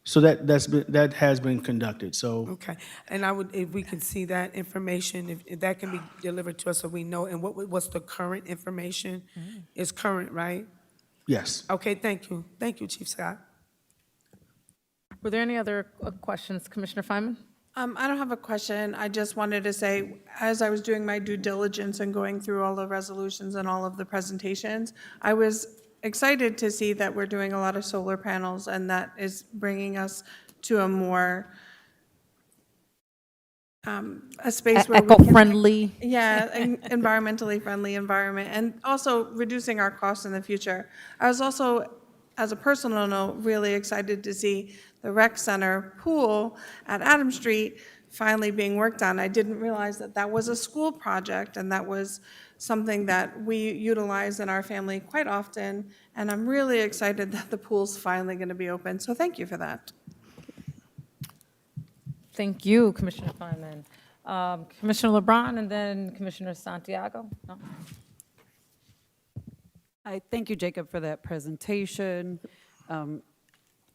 So that has been conducted. So Okay. And I would, if we can see that information, if that can be delivered to us so we know, and what's the current information is current, right? yes. Okay, thank you. Thank you, Chief Scott. Were there any other questions, Commissioner Feynman? I don't have a question. I just wanted to say, as I was doing my due diligence and going through all the resolutions and all of the presentations, I was excited to see that we're doing a lot of solar panels, and that is bringing us to a more, a space where we can. Eco-friendly. Yeah, environmentally friendly environment, and also reducing our costs in the future. I was also, as a personal note, really excited to see the rec center pool at Adam Street finally being worked on. I didn't realize that that was a school project, and that was something that we utilize in our family quite often, and I'm really excited that the pool's finally going to be open, so thank you for that. Thank you, Commissioner Feynman. Commissioner LeBron and then Commissioner Santiago? No? I thank you, Jacob, for that presentation.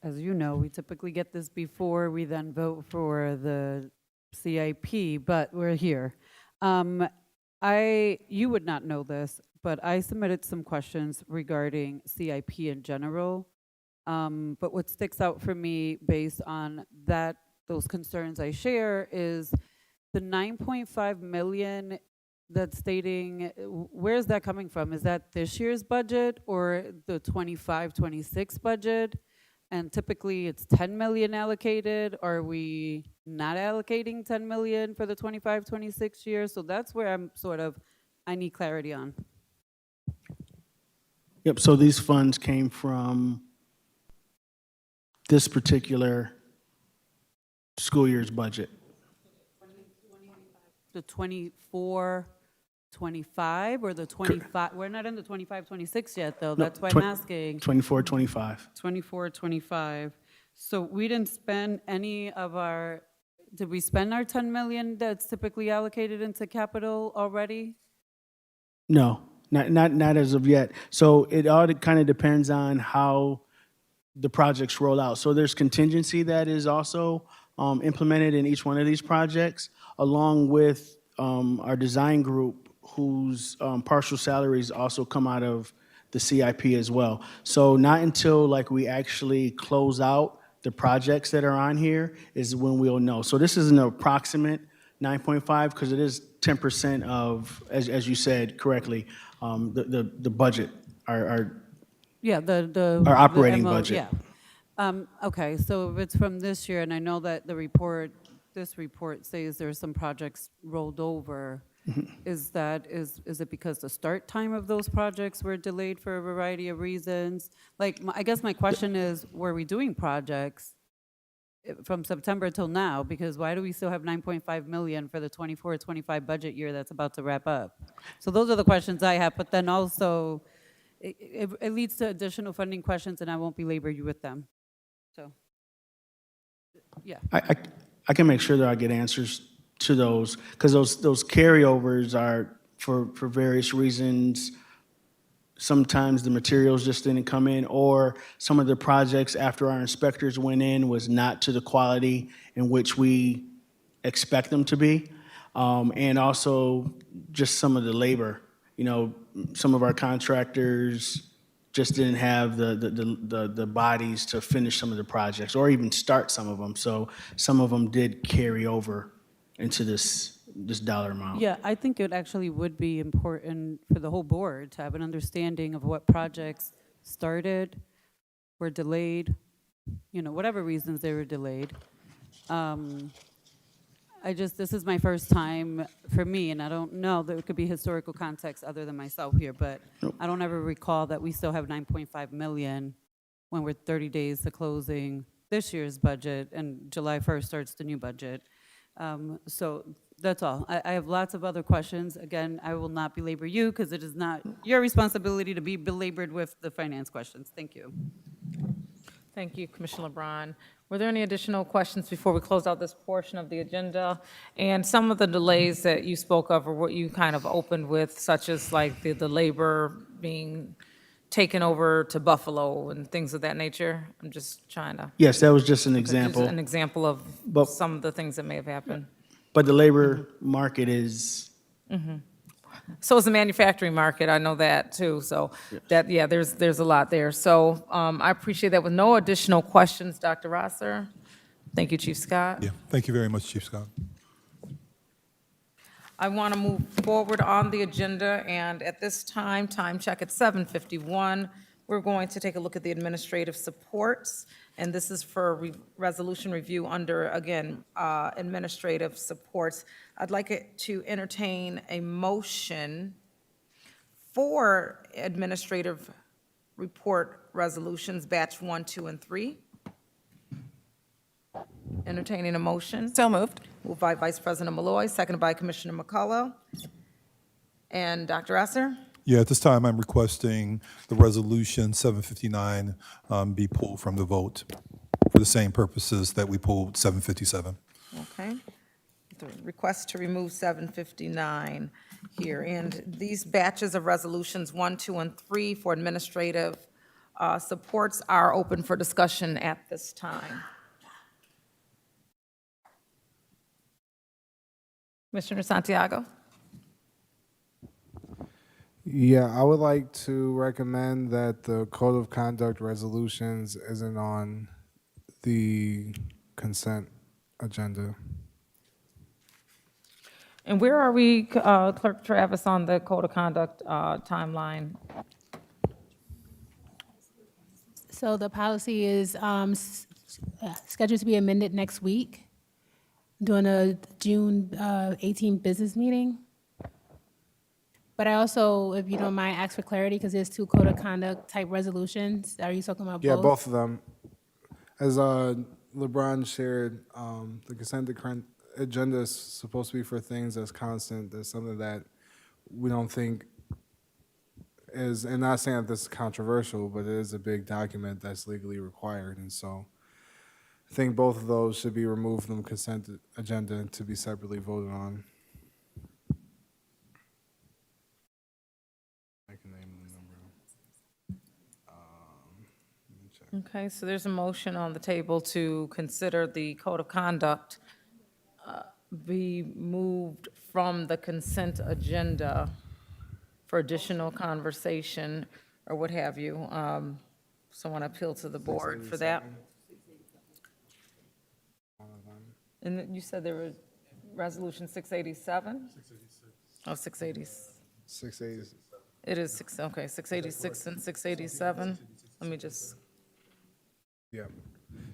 As you know, we typically get this before we then vote for the CIP, but we're here. You would not know this, but I submitted some questions regarding CIP in general. But what sticks out for me based on those concerns I share is the 9.5 million that's stating, where is that coming from? Is that this year's budget or the 25-26 budget? And typically it's 10 million allocated. Are we not allocating 10 million for the 25-26 year? So that's where I need clarity on. Yep. So these funds came from this particular school year's budget. The 24-25 or the 25? We're not in the 25-26 yet, though. That's why I'm asking. 24-25. 24-25. So we didn't spend any of our, did we spend our 10 million that's typically allocated into capital already? No, not as of yet. So it all kind of depends on how the projects roll out. So there's contingency that is also implemented in each one of these projects, along with our design group, whose partial salaries also come out of the CIP as well. So not until like we actually close out the projects that are on here is when we'll know. So this is an approximate 9.5 because it is 10% of, as you said correctly, the budget, our Our operating budget. Yeah. Okay, so if it's from this year, and I know that this report says there's some projects rolled over, is it because the start time of those projects were delayed for a variety of reasons? Like, I guess my question is, were we doing projects from September till now? Because why do we still have 9.5 million for the 24-25 budget year that's about to wrap up? So those are the questions I have, but then also, it leads to additional funding questions, and I won't belabor you with them. So, yeah. I can make sure that I get answers to those, because those carryovers are for various reasons. Sometimes the materials just didn't come in, or some of the projects after our inspectors went in was not to the quality in which we expect them to be. And also just some of the labor. You know, some of our contractors just didn't have the bodies to finish some of the projects or even start some of them. So some of them did carry over into this dollar amount. Yeah, I think it actually would be important for the whole board to have an understanding of what projects started, were delayed, whatever reasons they were delayed. This is my first time for me, and I don't know, there could be historical context other than myself here, but I don't ever recall that we still have 9.5 million when we're 30 days to closing this year's budget, and July 1st starts the new budget. So that's all. I have lots of other questions. Again, I will not belabor you because it is not your responsibility to be belabored with the finance questions. Thank you. Thank you, Commissioner LeBron. Were there any additional questions before we close out this portion of the agenda? And some of the delays that you spoke of are what you kind of opened with, such as like the labor being taken over to Buffalo and things of that nature? I'm just trying to. Yes, that was just an Just example. an example of But- some of the things that may have happened. But the labor market is, So is the manufacturing market, I know that too, so that, yeah, there's a lot there. So I appreciate that. With no additional questions, Dr. Rosser? Thank you, Chief Scott. Yeah, thank you very much, Chief Scott. I want to move forward on the agenda, and at this time check at 7:51, we're going to take a look at the administrative supports, and this is for resolution review under, again, administrative supports. I'd like it to entertain a motion for administrative report resolutions, batch 1, 2, and 3. Entertaining a motion. So moved. Moved by Vice President Malloy, seconded by Commissioner McCullough. And Dr. Esser? Yeah, at this time, I'm requesting the resolution 759 be pulled from the vote for the same purposes that we pulled 757. Okay. The request to remove 759 here. And these batches of resolutions 1, 2, and 3 for administrative supports are open for discussion at this time. Commissioner Santiago? Yeah, I would like to recommend that the Code of Conduct resolutions isn't on the consent agenda. And where are we, Clerk Travis, on the Code of Conduct timeline? So the policy is scheduled to be amended next week during a June 18th business meeting. But I also, if you don't mind, ask for clarity because there's 2 code of conduct type resolutions. Are you talking about both? Yeah, both of them. As LeBron shared, the consent agenda is supposed to be for things that's constant. There's something that we don't think is, and not saying that this is controversial, but it is a big document that's legally required. And so I think both of those should be removed from the consent agenda to be separately voted on. I can name the number. Let me check. Okay, so there's a motion on the table to consider the Code of Conduct be moved from the consent agenda for additional conversation or what have you. So I want to appeal to the board for that. And then you said there were resolution 687? 686. Oh, 680. 680. It is 686 and 687. Let me just, Yeah.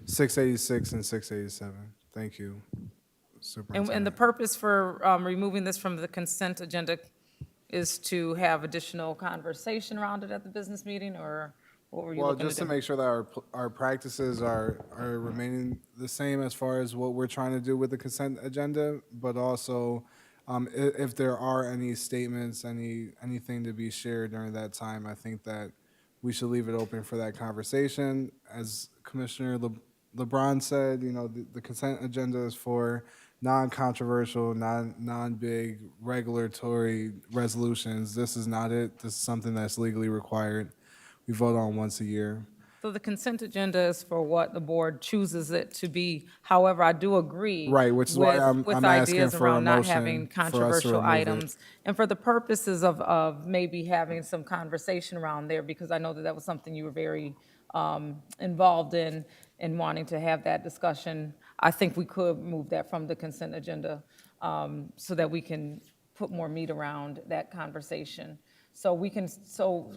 686 and 687. Thank you, and Superintendent. the purpose for removing this from the consent agenda is to have additional conversation around it at the business meeting, or what were you Well, looking to just to do? make sure that our practices are remaining the same as far as what we're trying to do with the consent agenda, but also if there are any statements, anything to be shared during that time, I think that we should leave it open for that conversation. As Commissioner LeBron said, the consent agenda is for non-controversial, non-big regulatory resolutions. This is not it. This is something that's legally required. We vote on once a year. So the consent agenda is for what the board chooses it to be. However, I do agree. Right, which is why I'm with asking ideas for a around not motion having for us to controversial remove it. items. And for the purposes of maybe having some conversation around there, because I know that was something you were very involved in wanting to have that discussion. I think we could move that from the consent agenda so that we can put more meat around that conversation. So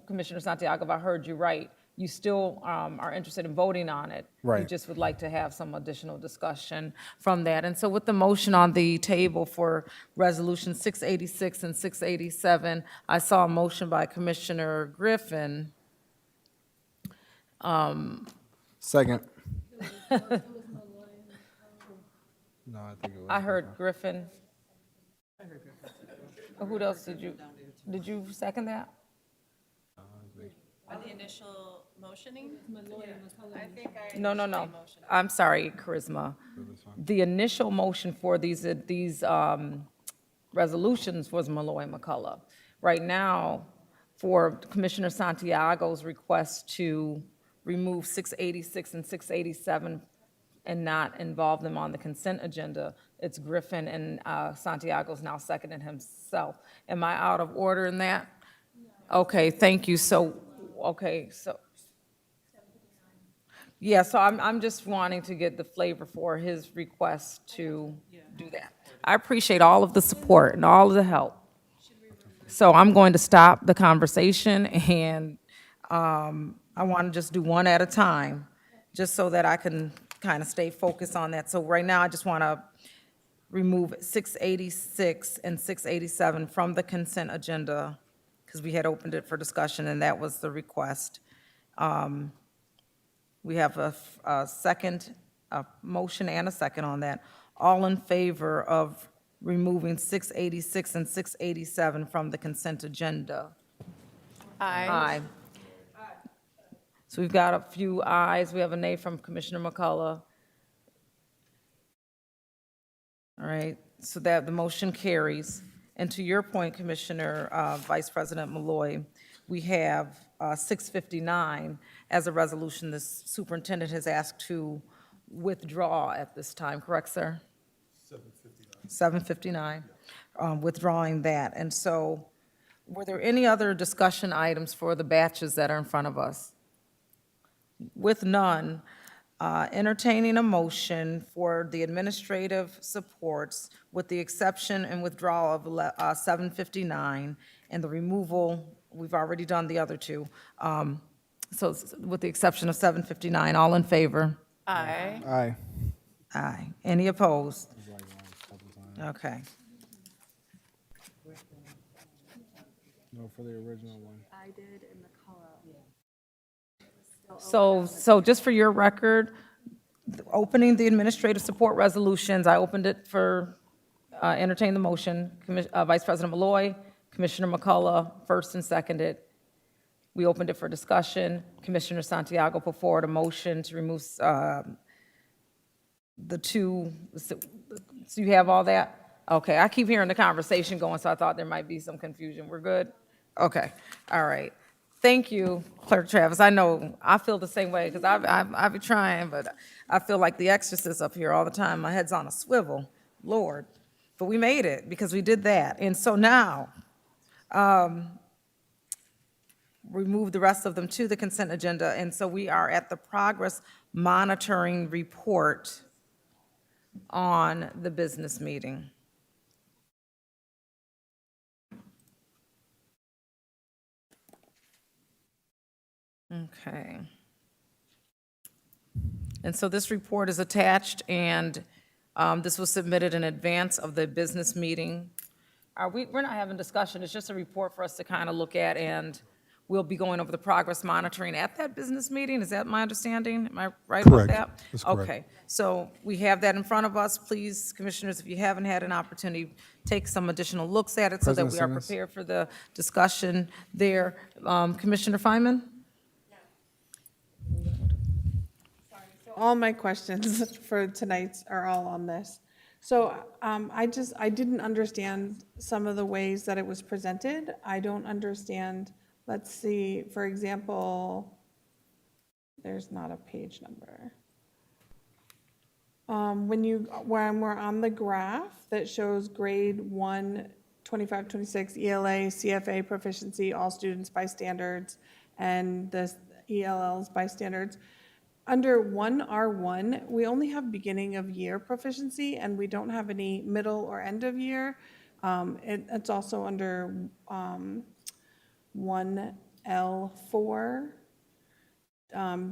Commissioner Santiago, if I heard you right, you still are interested in voting on it. You Right. just would like to have some additional discussion from that. And so with the motion on the table for Resolution 686 and 687, I saw a motion by Commissioner Griffin. Second. No, I think it was. I heard Griffin. Who else did you second that? The initial motioning? No. I'm sorry, Charisma. The initial motion for these resolutions was Malloy McCullough. Right now, for Commissioner Santiago's request to remove 686 and 687 and not involve them on the consent agenda, it's Griffin, and Santiago's now seconding himself. Am I out of order in that? Okay, thank you. Yeah, so I'm just wanting to get the flavor for his request to do that. I appreciate all of the support and all of the help. So I'm going to stop the conversation, and I want to just do one at a time, just so that I can kind of stay focused on that. So right now, I just want to remove 686 and 687 from the consent agenda, because we had opened it for discussion, and that was the request. We have a second, a motion and a second on that. All in favor of removing 686 and 687 from the consent agenda? Aye. So we've got a few ayes. We have a nay from Commissioner McCullough. All right, so that the motion carries. And to your point, Commissioner Vice President Malloy, we have 659 as a resolution the superintendent has asked to withdraw at this time, correct, sir? 759, withdrawing that. And so, were there any other discussion items for the batches that are in front of us? With none, entertaining a motion for the administrative supports with the exception and withdrawal of 759 and the removal, we've already done the other two. So with the exception of 759, all in favor? Aye. Aye. Aye. Any opposed? Okay. No, for the original one. So just for your record, opening the administrative support resolutions, I opened it for, entertain the motion. Vice President Malloy, Commissioner McCullough, first and seconded. We opened it for discussion. Commissioner Santiago put forward a motion to remove the two, so you have all that? Okay, I keep hearing the conversation going, so I thought there might be some confusion. We're good? Okay, all right. Thank you, Clerk Travis. I know, I feel the same way, because I've been trying, but I feel like the exorcist up here all the time. My head's on a swivel, Lord. But we made it, because we did that. And so now, remove the rest of them to the consent agenda, and so we are at the progress monitoring report on the business meeting. Okay. And so this report is attached, and this was submitted in advance of the business meeting. We're not having discussion, it's just a report for us to kind of look at, and we'll be going over the progress monitoring at that business meeting. Is that my understanding? Am I right about Correct. that? That's correct. Okay, so we have that in front of us. Please, commissioners, if you haven't had an opportunity, take some additional looks at it so that President we are Simmons. prepared for the discussion there. Commissioner Feynman? All my questions for tonight are all on this. So I didn't understand some of the ways that it was presented. I don't understand, let's see, for example, there's not a page number. When we're on the graph that shows grade 1, 25, 26, ELA, CFA proficiency, all students by standards, and the ELLs by standards, under 1R1, we only have beginning of year proficiency, and we don't have any middle or end of year. It's also under 1L4.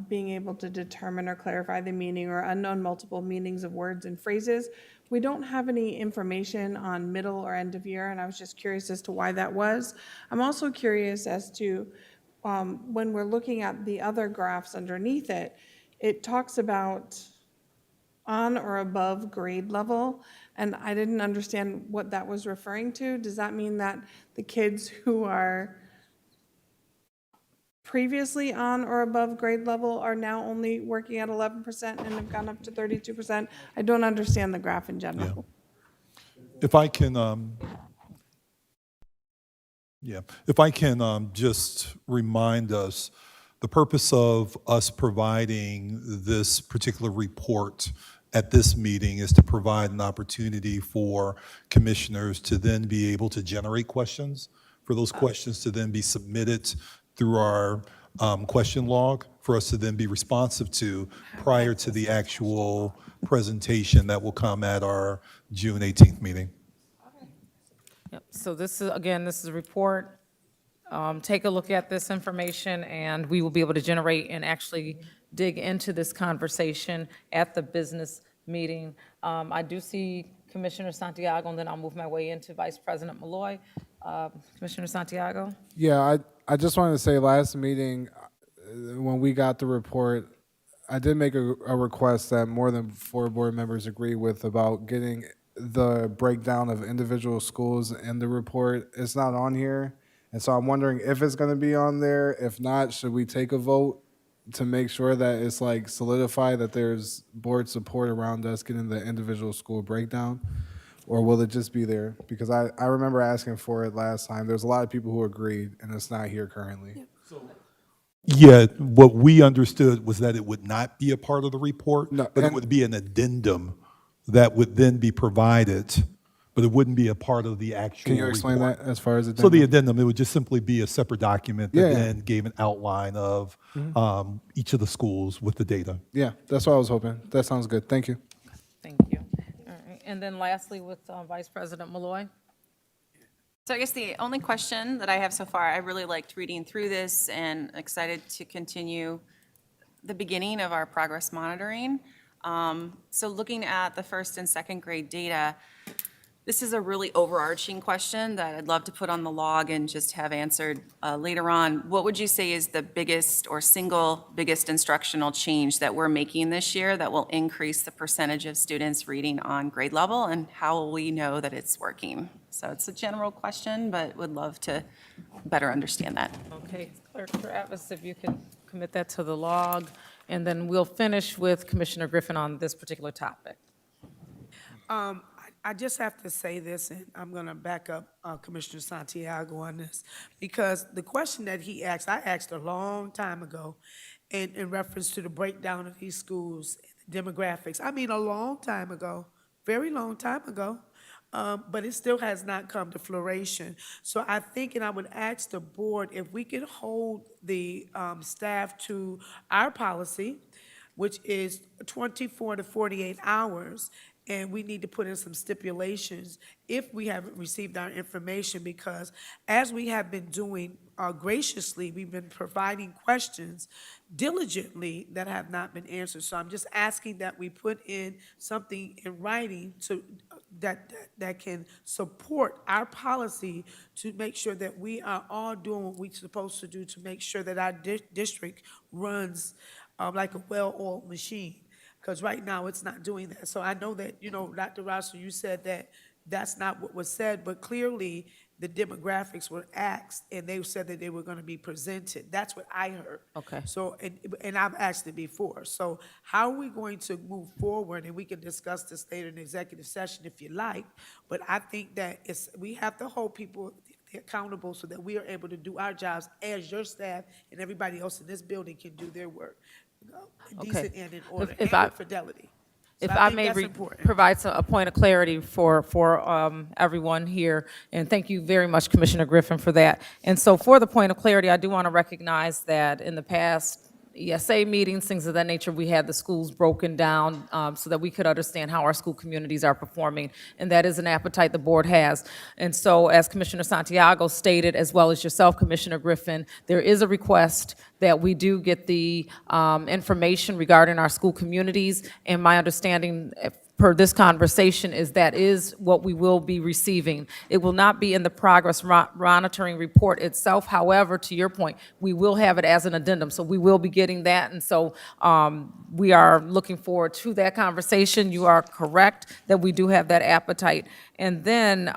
being able to determine or clarify the meaning or unknown multiple meanings of words and phrases. We don't have any information on middle or end of year, and I was just curious as to why that was. I'm also curious as to when we're looking at the other graphs underneath it, it talks about on or above grade level, and I didn't understand what that was referring to. Does that mean that the kids who are previously on or above grade level are now only working at 11% and have gone up to 32%? I don't understand the graph in general. If I can, if I can just remind us, the purpose of us providing this particular report at this meeting is to provide an opportunity for commissioners to then be able to generate questions, for those questions to then be submitted through our question log, for us to then be responsive to prior to the actual presentation that will come at our June 18th meeting. Yep. So this is, again, this is a report. Take a look at this information, and we will be able to generate and actually dig into this conversation at the business meeting. I do see Commissioner Santiago, and then I'll move my way into Vice President Malloy. Commissioner Santiago? Yeah, I just wanted to say last meeting, when we got the report, I did make a request that more than 4 board members agree with about getting the breakdown of individual schools in the report. It's not on here, and so I'm wondering if it's going to be on there. If not, should we take a vote to make sure that it's like solidified that there's board support around us getting the individual school breakdown? Or will it just be there? Because I remember asking for it last time. There's a lot of people who agreed, and it's not here currently. Yeah, what we understood was that it would not be a part of the report, No, but it and- would be an addendum that would then be provided, but it wouldn't be a part of the actual Can you explain report. that as far as So the addendum, it would just simply be a separate document that Yeah, yeah. then gave an outline of each of the schools with the data. Yeah, that's what I was hoping. That sounds good. Thank you. Thank you. All right. And then lastly, with Vice President Malloy? So I guess the only question that I have so far, I really liked reading through this and excited to continue the beginning of our progress monitoring. So looking at the first and second grade data, this is a really overarching question that I'd love to put on the log and just have answered later on. What would you say is the biggest or single biggest instructional change that we're making this year that will increase the percentage of students reading on grade level, and how will we know that it's working? So it's a general question, but would love to better understand that. Okay, Clerk Travis, if you could commit that to the log, and then we'll finish with Commissioner Griffin on this particular topic. I just have to say this, and I'm going to back up Commissioner Santiago on this, because the question that he asked, I asked a long time ago in reference to the breakdown of these schools, demographics. I mean, a long time ago, very long time ago, but it still has not come to fruition. So I think, and I would ask the board if we could hold the staff to our policy, which is 24 to 48 hours, and we need to put in some stipulations if we haven't received our information, because as we have been doing graciously, we've been providing questions diligently that have not been answered. So I'm just asking that we put in something in writing to, that can support our policy to make sure that we are all doing what we're supposed to do to make sure that our district runs like a well-oiled machine. Because right now, it's not doing that. So I know that, you know, Dr. Rosser, you said that that's not what was said, but clearly the demographics were asked, and they said that they were going to be presented. That's what I heard. Okay. So, and I've asked it before. So how are we going to move forward? And we can discuss this later in executive session if you like, but I think that we have to hold people accountable so that we are able to do our jobs as your staff and everybody else in this building can do their work. Decent and in order, If and I- with fidelity. If So I think may that's important. provide a point of clarity for everyone here, and thank you very much, Commissioner Griffin, for that. And so for the point of clarity, I do want to recognize that in the past ESA meetings, things of that nature. We had the schools broken down so that we could understand how our school communities are performing, and that is an appetite the board has. And so, as Commissioner Santiago stated, as well as yourself, Commissioner Griffin, there is a request that we do get the information regarding our school communities, and my understanding per this conversation is that is what we will be receiving. It will not be in the progress monitoring report itself. However, to your point, we will have it as an addendum, so we will be getting that. And so we are looking forward to that conversation. You are correct that we do have that appetite. And then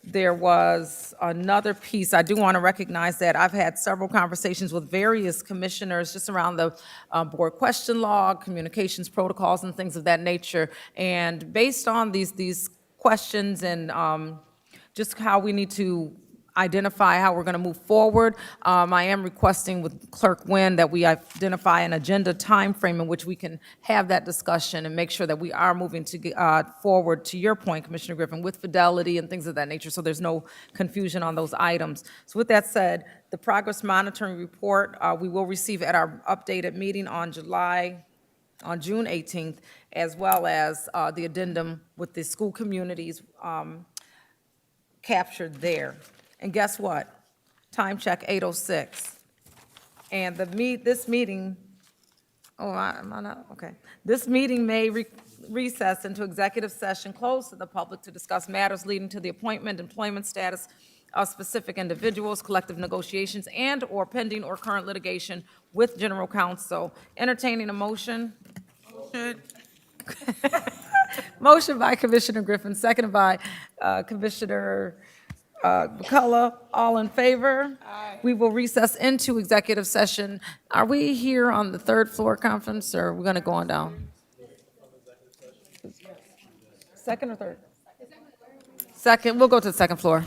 there was another piece. I do want to recognize that I've had several conversations with various commissioners just around the board question log, communications protocols, and things of that nature. And based on these questions and just how we need to identify how we're going to move forward, I am requesting with Clerk Nguyen that we identify an agenda timeframe in which we can have that discussion and make sure that we are moving to forward, to your point, Commissioner Griffin, with fidelity and things of that nature, so there's no confusion on those items. So with that said, the progress monitoring report we will receive at our updated meeting on June 18th, as well as the addendum with the school communities captured there. And guess what? Time check 8:06. And this meeting, am I not? Okay. This meeting may recess into executive session closed to the public to discuss matters leading to the appointment, employment status of specific individuals, collective negotiations, and/or pending or current litigation with general counsel. Entertaining a motion? Motion by Commissioner Griffin, seconded by Commissioner McCullough. All in favor? Aye. We will recess into executive session. Are we here on the third floor conference, or are we going to go on down? Second or third? Second. We'll go to the second floor.